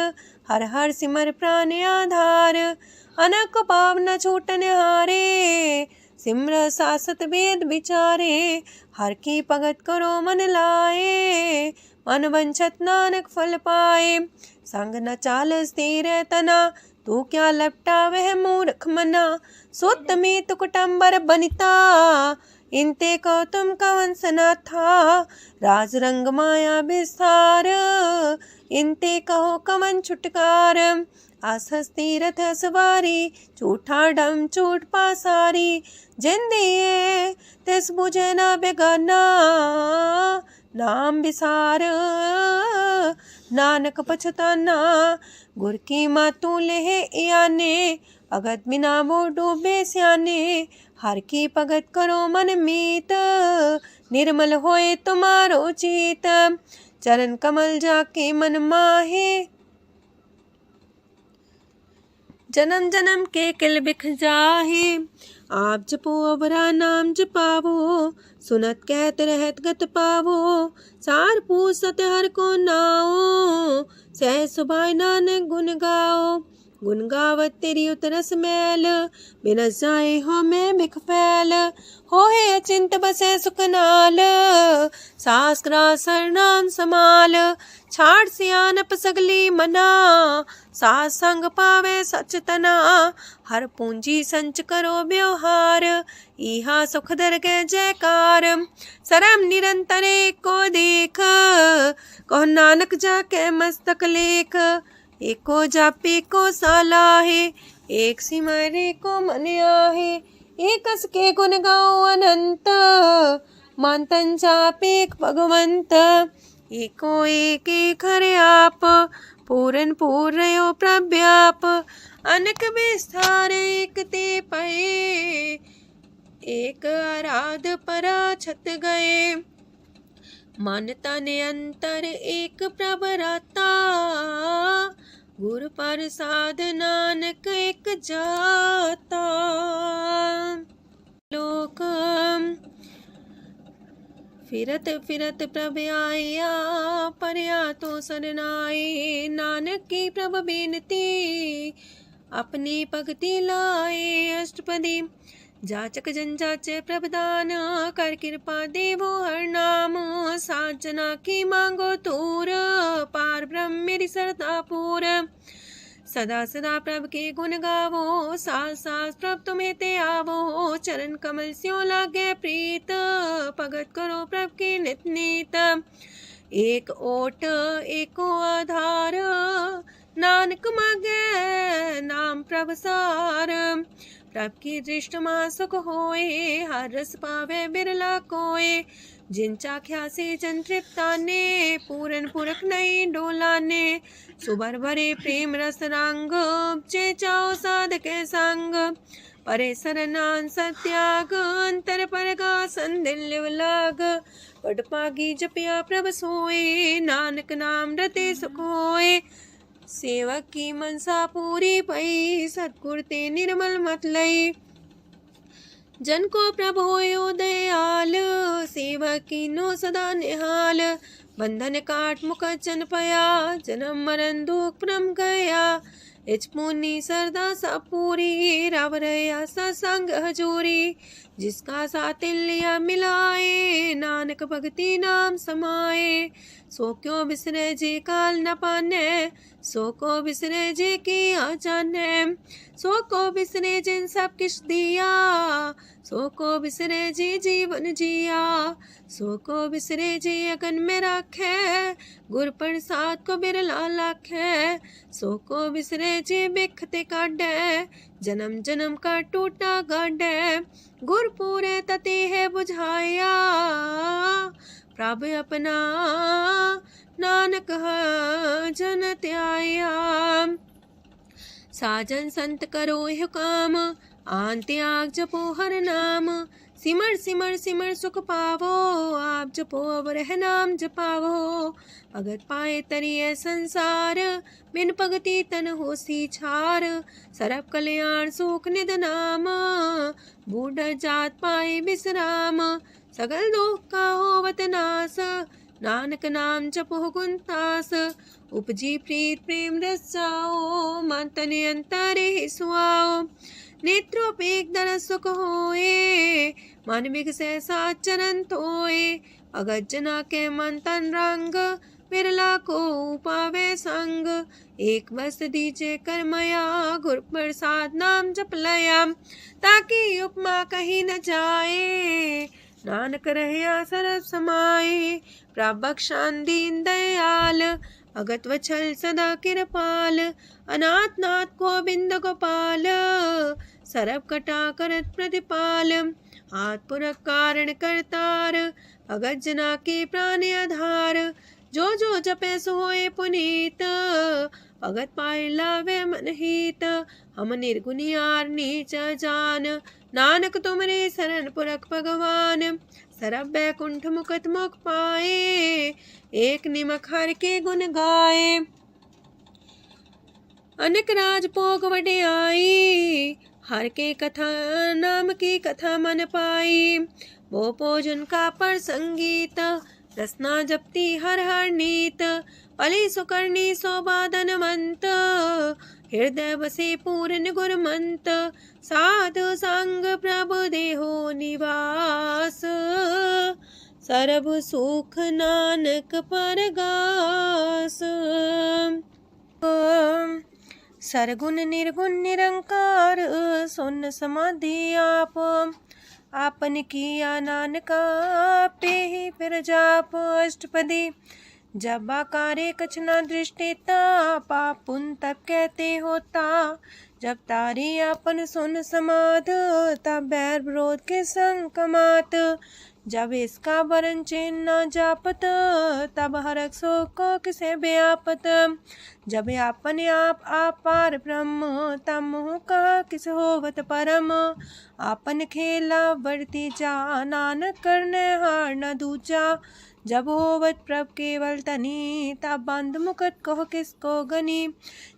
हर हर सिमर प्राण आधार। अनक पाव न छूटन हारे, सिमर सासत वेद विचारे। हर की भगत करो मन लाए, मन वंछत नानक फल पाए। संग न चालस तेरे तना, तू क्या लपटा वह मूर्ख मना। सुत में तु कुटुम्बर बनिता, इनते को तुम कवन सना था। राज रंग माया विस्तार, इनते कहो कवन छुटकार। आसस तीरथ सवारी, झूठा डम चूट पासारी। जिन दिए तिस बुझे ना बेगाना, नाम विसार नानक पछताना। गुर की मातू लेहे इयाने, भगत बिना वो डूबे स्याने। हर की भगत करो मन मीत, निर्मल होए तुम्हारो चित। चरण कमल जाके मन माहे, जन्म जन्म के किल बिख जाहे। आप जपो अवरा नाम जपावो, सुनत कहत रहत गत पावो। सार पूछ सत हर को नाओ, सह सुभाय नानक गुन गाओ। गुन गावत तेरी उतरस मैल, बिनस जाए हो मैं बिख फैल। होए अचिंत बसे सुखनाल, सास ग्रास सरनाम समाल। छाड़ सियानप सगली मना, सास संग पावे सच तना। हर पूंजी संच करो व्यवहार, इहा सुख दर के जयकार। सरम निरंतर को देख, कहो नानक जाके मस्तक लेख। एको जापे को सालाहे, एक सिमरे को मन आहे। एकस के गुण गाओ अनंत, मानतन जापेक भगवंत। एको एक एक हरे आप, पूरन पूर्णयो प्रव्याप। अनक विस्तार एक ते पए, एक आराध परा छत गए। मन तन अंतर एक प्रभ राता, गुर प्रसाद नानक एक जाता। लोक फिरत फिरत प्रभ आया, परया तो सरनाए। नानक की प्रभ बेनती, अपनी भगति लाए। अष्टपदी जाचक जन जाचे प्रभदान, कर कृपा देवो हर नाम। सात जना की मांगो तूर, पार ब्रह्म मेरी सरदा पूर। सदा सदा प्रभ के गुण गावो, सास सास प्रभ तुम्हें ते आवो। चरण कमल स्यों लागे प्रीत, भगत करो प्रभ के नित नीत। एक ओट एको आधार, नानक मांगे नाम प्रभ सार। प्रभ की दृष्टि मां सुख होए, हर रस पावे बिरला कोय। जिन चाख्या से जन तृप्ताने, पूरन पुरख नहीं डोलाने। सुबर भरे प्रेम रस रंग, जे चाओ साधके संग। परे सरनान सत्याग, अंतर परगा संदिल लाग। पट पागी जपिया प्रभ सोए, नानक नाम रते सुख होए। सेवक की मनसा पूरी पई, सतगुर ते निर्मल मत लई। जन को प्रभु होयो दयाल, सेवक कीनो सदा निहाल। बंधन काट मुकचन पया, जन्म मरण दुख परम गया। इच पुनि सरदा सब पूरी, रव रया सत्संग हजूरी। जिसका सातिल्य मिलाए, नानक भगति नाम समाए। सो क्यों बिसरे जे काल न पाने, सो को बिसरे जे की आ जाने। सो को बिसरे जिन सब किछ दिया, सो को बिसरे जे जीवन जिया। सो को बिसरे जे अगन में राखे, गुर प्रसाद को बिरला लाखे। सो को बिसरे जे बिखते काढे, जन्म जन्म का टूटा गढ़ गुरपुरे तते है बुझाया। प्रभु अपना नानक जन त्याया। साजन संत करो यह काम आन त्याग जपो हर नाम। सिमर सिमर सिमर सुख पावो आप जपो अब रह नाम जपावो। भगत पाए तरिए संसार बिन भगति तन होसी छार। सरब कल्याण सुख निध नाम बूढ़ जात पाए विश्राम। सगल दुख का होवत नाश नानक नाम जपो गुणतास। उपजी प्रीत प्रेम रस जाओ मन तन अंतर ही सुआओ। नेत्रोपेक दर सुख होए मन विगसे सात चरण तोए। अगत जना के मन तन रंग बिरला को पावे संग। एक बस दीजे कर्मया गुर प्रसाद नाम जप लया। ताकि उपमा कहीं न जाए नानक रहया सरब समाए। प्रभु बख्शान दीन दयाल अगत वछल सदा कृपाल। अनाथ नाथ गोविंद गोपाल सरब कटा करत प्रतिपाल। हाथ पुरख कारण करतार भगत जना के प्राण आधार। जो जो जपे सो होए पुनीत भगत पाए लावे मन हित। हम निर्गुनियार नीच जान नानक तुमरे शरण पुरख भगवान। सरब बैकुंठ मुकत मुख पाए एक निमक हर के गुण गाए। अनेक राज भोग वड्याई हर के कथा नाम की कथा मन पाई। वो भोजन का पर संगीत रसना जपती हर हर नीत। पली सुकर्णी शोभा धनवंत हृदय बसे पूर्ण गुरमंत। साधु संग प्रभु देहो निवास सरब सुख नानक परगास। सरगुण निर्गुण निरंकार सुन समाधि आप। आपन किया नानका पे ही फिर जाप अष्टपदी। जब आकारे कछ न दृष्टिता पाप पुन तब कहते होता। जब तारी आपन सुन समाध तब बैर विरोध के संग कमात। जब इसका वरण चिन्ह न जापत तब हरक सो को किसे व्यापत। जब आपने आप पार ब्रह्म तब मोह कहा किस होवत परम। आपन खेला वर्ती जा नानक करने हार न दूजा। जब होवत प्रभ केवल तनी तब बंद मुकट कहो किसको गनी।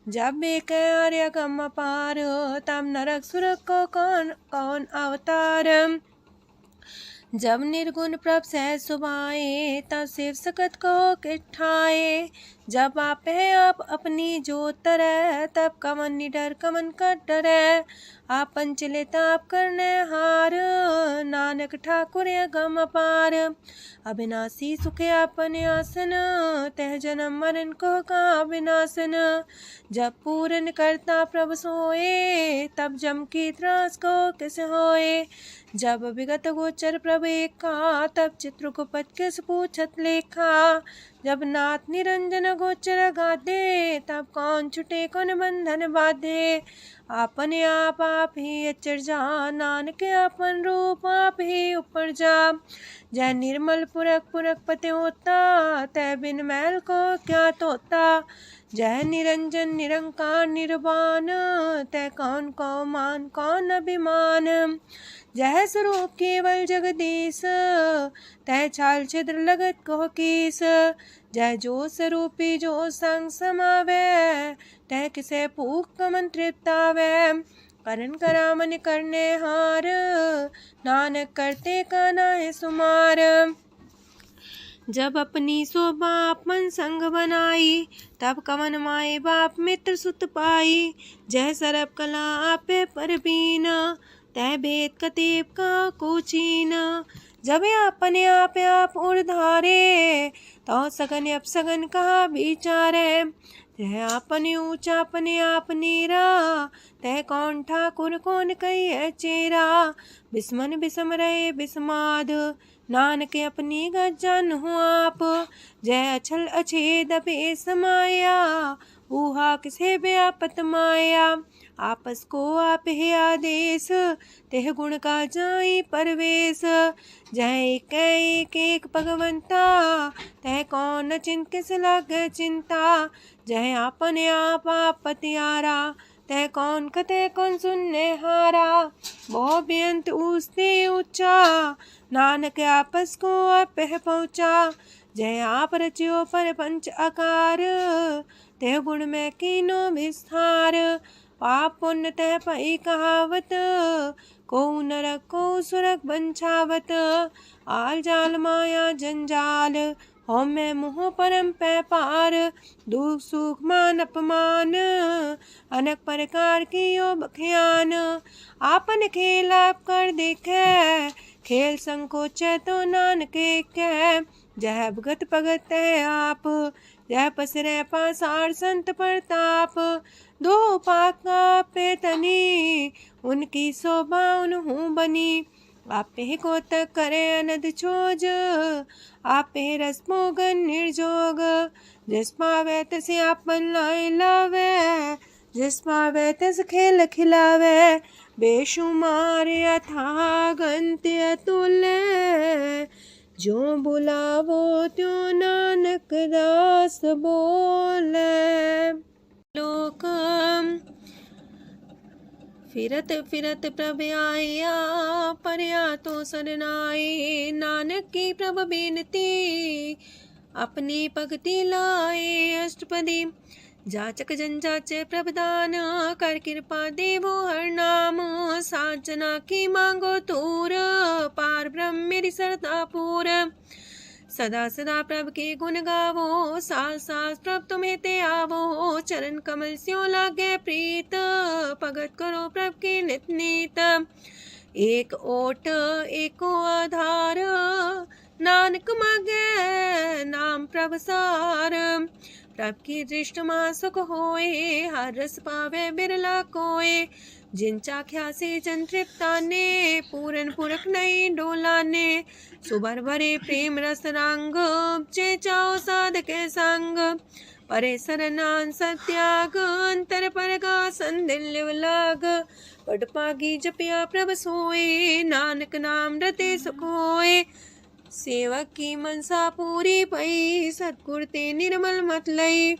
जब एक आर्य गम पार तब नरक सुरक को कौन कौन अवतार। जब निर्गुण प्रभ सहज सुभाए तब शिव सकत को किठाए। जब आप है आप अपनी जो तरह तब कमन निडर कमन का डरे। आपन चले ताप करने हार नानक ठाकुर गम अपार। अविनाशी सुख आपन आसन तह जन्म मरण को का विनाशन। जब पूर्ण करता प्रभु सोए तब जम की त्रास को किस होए। जब विगत गोचर प्रभु एका तब चित्रगुप्त किस पूछत लेखा। जब नाथ निरंजन गोचर गाधे तब कौन छुटे कौन बंधन बाधे। आपने आप ही अचर जा नानक आपन रूप आप ही ऊपर जा। जय निर्मल पुरख पुरख पते होता तय बिन मैल को क्या तोता। जय निरंजन निरंकार निर्वाण तय कौन को मान कौन अभिमान। जय स्वरूप केवल जगदीश तय छाल छिद्र लगत को कीस। जय जो स्वरूपी जो संग समावे तय किसे पूक कमन तृप्तावे। करण करामन करने हार नानक करते का नाय सुमार। जब अपनी शोभा आपन संग बनाई तब कवन माए बाप मित्र सुत पाई। जय सरब कला आपे परबीन तय भेद कतीब का कोचीन। जब अपने आप उड़धारे तो सगन अपसगन कहा विचारे। तह अपने ऊंचा अपने आप नीरा तह कौन ठाकुर कौन कही चेरा। बिस्मन बिसम रहे बिस्माद नानक अपनी गजन हो आप। जय अछल अछेद पे समाया ऊहा किसे व्यापत माया। आपस को आप है आदेश, तेह गुण का जाई परवेश। जह एक एक भगवंता, तह कौन चिंत लागे चिंता। जह आपने आप पतियारा, तह कौन कते कौन सुनने हारा। बहु बेअंत उसने ऊंचा, नानक आपस को आप पहुँचा। जय आप रचियो पर पंच आकार, तह गुण में कीनो विस्तार। पाप पुण्य तह पई कहावत, को नरक को सुरक बंछावत। आल जाल माया जंजाल, हो मैं मुँह परम पै पार। दुख सुख मान अपमान, अनेक प्रकार की यो बखियान। आपन खेल आप कर देखे, खेल संकोच तो नानक कह। जह भगत भगत है आप, जह पसरे पासार संत प्रताप। दो पाका पे तनी, उनकी शोभा उन्हू बनी। आपे को तक करे अनद छोज, आपे रस मोगन निर्जोग। जिस पावे तसे आपन लाए लावे, जिस पावे तस खेल खिलावे। बेशुमार अथागंत अतुल्य, जो बुलावो त्यों नानक दास बोले। लोक फिरत फिरत प्रभ आया, परया तो सरनाए। नानक की प्रभ बेनती, अपनी भक्ति लाए। अष्टपदी जाचक जन जाचे प्रभदान, कर कृपा देवो हर नाम। सात जना की मांगो तूर, पार ब्रह्म मेरी सरदा पूर। सदा सदा प्रभ के गुण गावो, सास सास प्रभ तुम्हें ते आवो। चरण कमल स्यों लागे प्रीत, भगत करो प्रभ के नित नीत। एक ओट एको आधार, नानक मागे नाम प्रभ सार। प्रभ की दृष्टि मां सुख होए, हर रस पावे बिरला कोय। जिन चाख्या से जन तृप्ताने, पूरन पुरख नहीं डोलाने। सुबर भरे प्रेम रस रंग, जे चाओ साधके संग। परे सरनान सत्याग, अंतर परगा संदिल लाग। पट पागी जपिया प्रभ सोए, नानक नाम रते सुख होए। सेवक की मनसा पूरी पई, सतगुर ते निर्मल मत लई।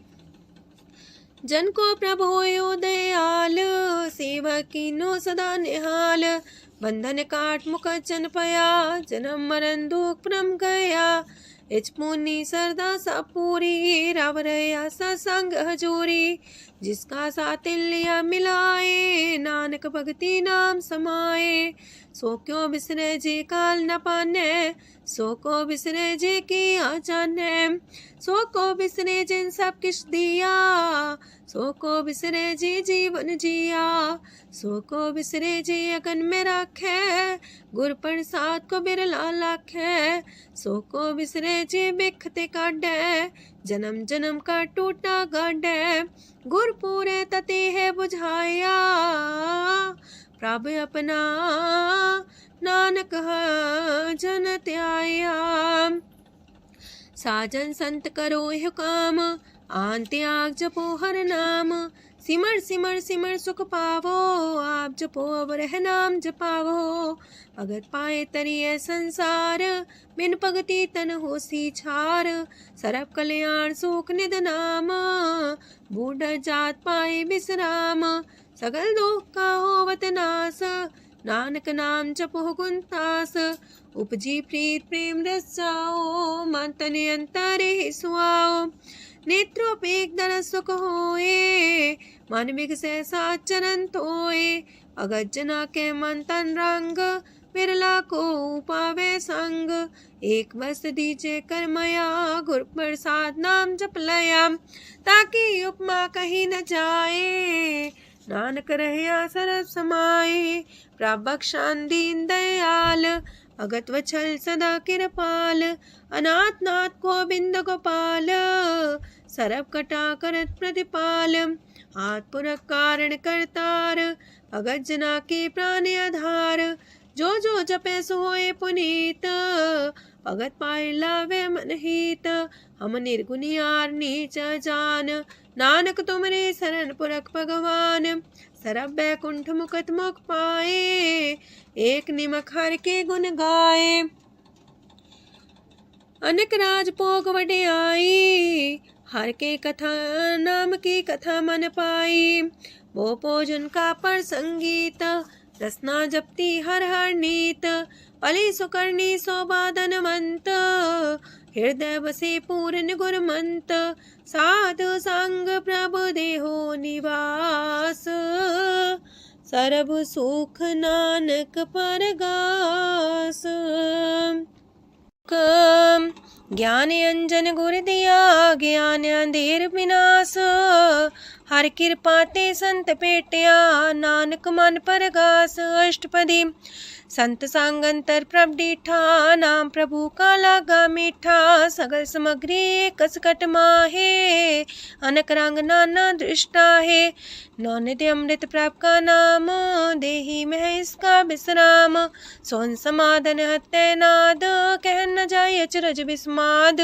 जन को प्रभु होयो दयाल, सेवक की नो सदा निहाल। बंधन काट मुकचन पया, जन्म मरण दुख परम गया। इच पुनी सरदा सब पूरी, रव रया सत्संग हजूरी। जिसका सातिल्य मिलाए, नानक भगति नाम समाए। सो क्यों बिसरे जे काल न पाने, सो को बिसरे जे की आचाने। सो को बिसरे जिन सब किछ दिया, सो को बिसरे जी जीवन जिया। सो को बिसरे जी अगन में राखे, गुर प्रसाद को बिरला लाखे। सो को बिसरे जी बिखते काढ़े, जन्म जन्म का टूटा गाढ़े। गुर पूरे तते है बुझाया, प्रभ अपना नानक जन त्याया। साजन संत करो यह काम, आन त्याग जपो हर नाम। सिमर सिमर सिमर सुख पावो, आप जपो अवर है नाम जपावो। भगत पाए तरिए संसार, बिन भगति तन होसी छार। सरब कल्याण सुख निध नाम, बूढ़ जात पाए विश्राम। सगल दुख का होवत नाश, नानक नाम जपो गुणतास। उपजी प्रीत प्रेम रस जाओ, मन तन अंतर ही सुआओ। नेत्रोपेक दर सुख होए, मन बिगसे सात चरण तोए। अगत जना के मन तन रंग, बिरला को पावे संग। एक बस दीजे कर मया, गुर प्रसाद नाम जप लया। ताकि उपमा कहीं न जाए, नानक रहया सरस समाए। प्रभ बख्शान दीन दयाल, अगत वछल सदा कृपाल। अनाथ नाथ गोविंद गोपाल, सरब कटा करत प्रतिपाल। हाथ पुरख कारण करतार, भगत जना के प्राण आधार। जो जो जपे सो होए पुनीत, भगत पाए लावे मन हित। हम निर्गुनियार नीच जान, नानक तुमरे शरण पुरख भगवान। सरब बैकुंठ मुकत मुख पाए, एक निमक हर के गुण गाए। अनेक राज भोग वड्याई, हर के कथा नाम की कथा मन पाई। वो भोजन का पर संगीत, रसना जपती हर हर नीत। पली सुकर्णी शोभा धनवंत, हृदय बसे पूर्ण गुरमंत। साधु संग प्रभु देहो निवास, सर्व सुख नानक परगास। ज्ञान अंजन गुर दिया, ज्ञान अंधेर विनाश। हर कृपा ते संत पेटिया, नानक मन परगास। अष्टपदी संत सांगंतर प्रभ डीठा, नाम प्रभु का लागा मीठा। सगल सामग्री कसकट माहे, अनक रंग नाना दृष्टा है। नौनिधि अमृत प्रभ का नाम, देही में इसका विश्राम। सोन समाधन हत्ते नाद, कह न जाए अचरज विस्माद।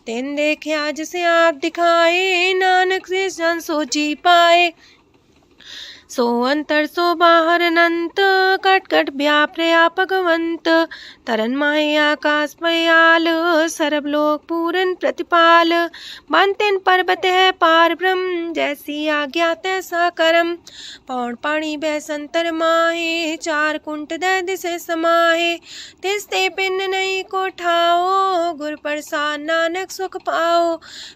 तेन देखे आज से आप दिखाए, नानक से जन सो जी पाए। सो अंतर सो बाहर अनंत, कट कट व्याप रहा भगवंत। तरन माहे आकाश पयाल, सर्व लोक पूरन प्रतिपाल। बनतेन पर्वत है पार ब्रह्म, जैसी आज्ञा तैसा करम। पौन पाणी बैसंतर माहे, चार कुंट दय दिसे समाहे। तिसते पिन नहीं को ठाओ, गुर प्रसाद नानक सुख पाओ।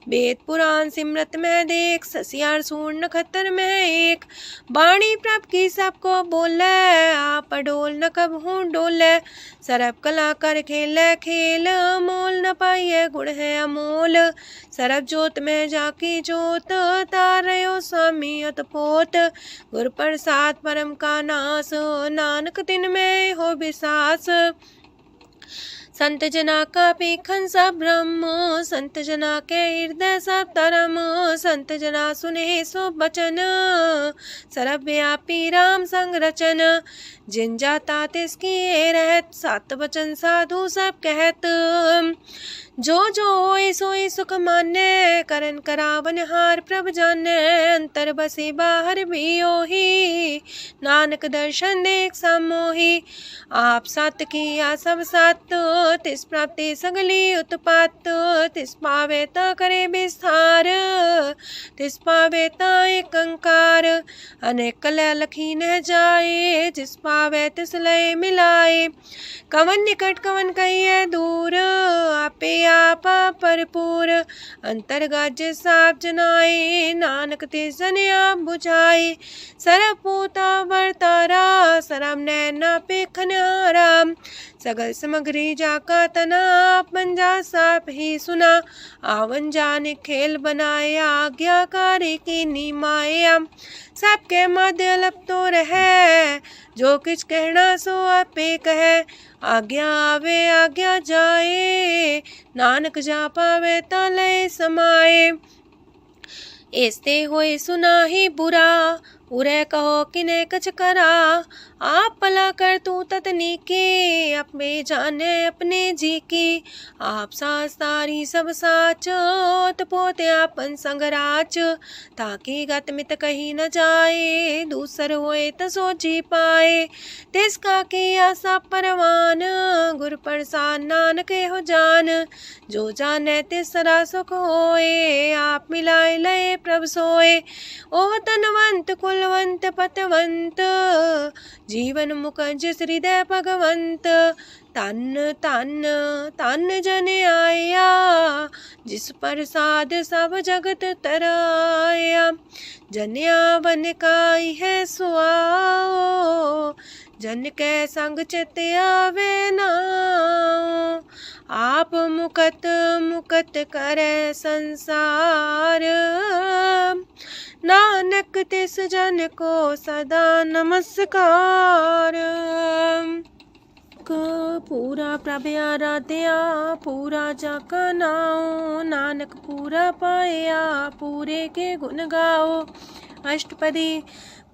वेद पुराण सिमरत में देख, ससियार सूर नखत्तर में एक। वाणी प्रभ की सबको बोले, आप डोल न कब हूँ डोले। सरब कला कर खेले खेल, मोल न पाइए गुण है अमोल। सरब जोत में जाकी जोत, तारयो स्वामी अतपोत। गुर प्रसाद परम का नास, नानक दिन में हो विसास। संत जना का पेखन सब ब्रह्म, संत जना के हृदय सब धर्म। संत जना सुने सो बचन, सर्व व्यापी राम संग रचन। जिन जाता तिसकी रहत, सात वचन साधु सब कहत। जो जो होए सोए सुख माने, करन करावन हार प्रभ जाने। अंतर बसे बाहर भी ओही, नानक दर्शन देख समोही। आप सत किया सब सत, तिस प्राप्ति सगली उत्पात। तिस पावे ता करे विस्तार, तिस पावे ता एक अंकार। अनेक कला लखी न जाए, जिस पावे तिस लय मिलाए। कवन निकट कवन कहिए दूर, आपे आपा भरपूर। अंतर गाजे साप जनाए, नानक तिस जन आप बुझाए। सरब पूता वर्तारा, सरम नैना पेखन हारा। सगल सामग्री जाका तना, आपन जा साप ही सुना। आवन जाने खेल बनाए, आज्ञाकारी की निमाया। सबके मध्य लप तो रहे, जो किछ कहना सो आपे कहे। आज्ञा आवे आज्ञा जाए, नानक जा पावे ता लय समाए। ऐसे होए सुना ही बुरा, उरे कहो किने कछ करा। आप भला कर तू ततनी के, अपने जाने अपने जी की। आप सास तारी सब साच, पोते आपन संगराच। ताकि गत मित कही न जाए, दूसर होए त सो जी पाए। तिसका किया सब परवान, गुर प्रसाद नानक हो जान। जो जाने तिसरा सुख होए, आप मिलाए लय प्रभ सोए। ओह तनवंत कुलवंत पतवंत, जीवन मुकज हृदय भगवंत। तन तन तन जन आया, जिस प्रसाद सब जगत तराया। जन्या बन काई है सुआओ, जन के संग चित आवे नाओ। आप मुकत मुकत करे संसार, नानक तिस जन को सदा नमस्कार। पूरा प्रभ आराध्या, पूरा जाका नाओ। नानक पूरा पाया, पूरे के गुण गाओ। अष्टपदी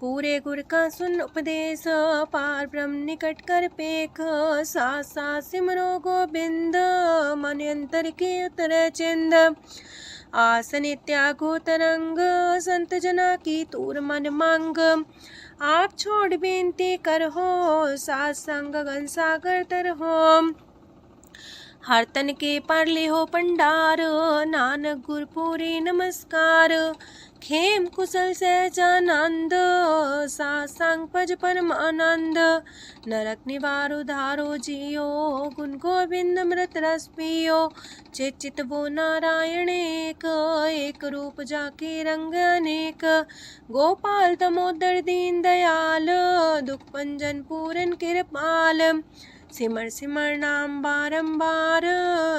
पूरे गुर का सुन उपदेश, पार ब्रह्म निकट कर पेख। साथ साथ सिमरो गोबिंद, मन अंतर की उतरे चिंद। आसन त्यागो तरंग, संत जना की तूर मन मांग। आप छोड़ बेनती कर हो, सात संग गगन सागर तर हो। हर तन के पर ले हो पंडार, नानक गुरपुरी नमस्कार। खेम कुशल सहजानंद, सासंग पज परमानंद। नरक निवार उधारो जियो, गुण गोविंद मृत रस पियो। चित वो नारायण एक, एक रूप जाके रंग अनेक। गोपाल दामोदर दीन दयाल, दुख भंजन पूरन कृपाल। सिमर सिमर नाम बारंबार,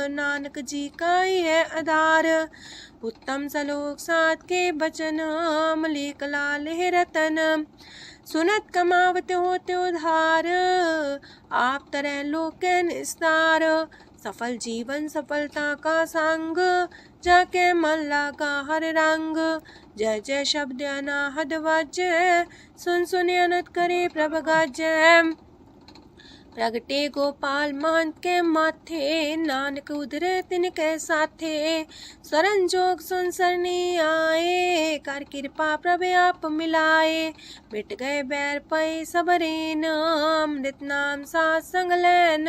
नानक जी का ही है आधार। उत्तम सलोक साध के बचन, मलिक लाल है रतन। सुनत कमावत होते उधार, आप तरह लोक निस्तार। सफल जीवन सफलता का संग, जाके मन लागा हर रंग। जय जय शब्द अनाहद वाजय, सुन सुन अनत करे प्रभ गाजय। प्रगटे गोपाल महंत के माथे, नानक उधरे तिनके साथे। स्वरन जोग सुन सरनी आए, कर कृपा प्रभ आप मिलाए। मिट गए बैर पै सबरेन, अमृत नाम साथ संग लैन।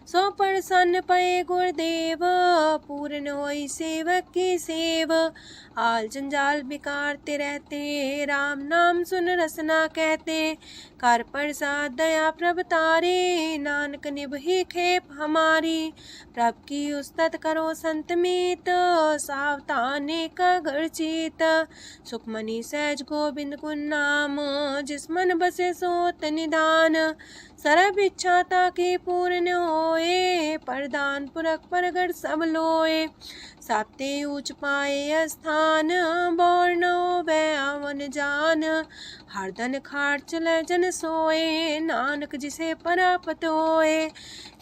सो प्रसन्न पै गुरुदेव, पूर्ण होई सेवक की सेव। आल जंजाल बिकारते रहते, राम नाम सुन रसना कहते। कर प्रसाद दया प्रभ तारे, नानक निभहि खेप हमारी। प्रभ की उस्तत करो संत मीत, सावधाने का घर चीत। सुखमनी सहज गोविंद गुण नाम, जिस मन बसे सोत निधान। सर्व इच्छा ताकी पूर्ण होए, प्रदान पुरख परगट सब लोए। साते ऊंच पाए स्थान, बोर न होवे आवन जान। हरदन खाट चले जन सोए, नानक जिसे परापत होए।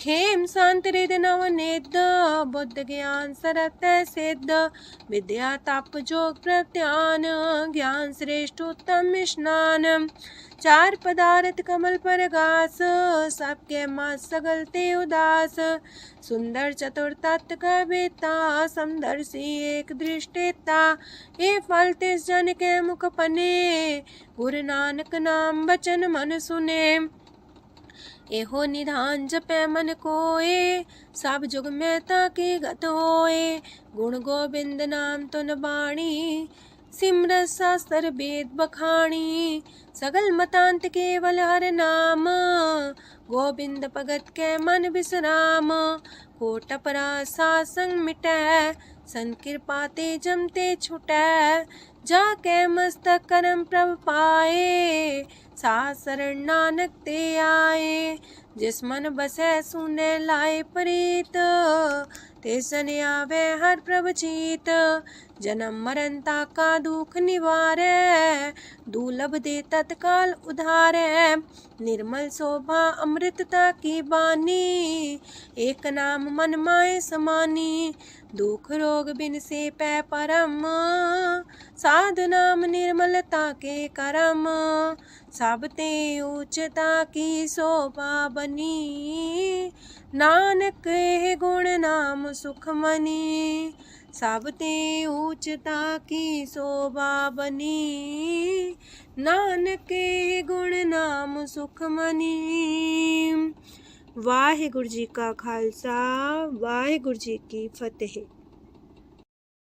खेम शांत हृदय नव निध, बुद्ध ज्ञान सरत सिद्ध। विद्या तप जोग प्रत्यान, ज्ञान श्रेष्ठ उत्तम स्नान। चार पदार्थ कमल पर घास, सबके मास सगलते उदास। सुंदर चतुर तत्व का बेता, समदर्शी एक दृष्टिता। ये फल तिस जन के मुख पने, गुरु नानक नाम बचन मन सुने। एहो निधान जपै मन कोए, सब जुग में ताकी गत होए। गुण गोविंद नाम तुन बाणी, सिमरत शास्त्र वेद बखाणी। सगल मतांत केवल हर नाम, गोविंद भगत के मन विश्राम। कोट अपराध सात संग मिटै, संत कृपा ते जमते छुटै। जाके मस्तक करम प्रभ पाए, साथ शरण नानक ते आए। जिस मन बसै सुने लाए प्रीत, तिस जन आवे हर प्रभ चीत। जन्म मरण ताका दुख निवारै, दुर्लभ दे तत्काल उधारै। निर्मल शोभा अमृतता की बानी, एक नाम मन माय समानी। दुख रोग बिन से पै परम, साधु नाम निर्मलता के करम। सब ते उच्चता की शोभा बनी, नानक है गुण नाम सुखमनी। सब ते उच्चता की शोभा बनी, नानक है गुण नाम सुखमनी। वाहिगुरु जी का खालसा, वाहिगुरु जी की फतेह।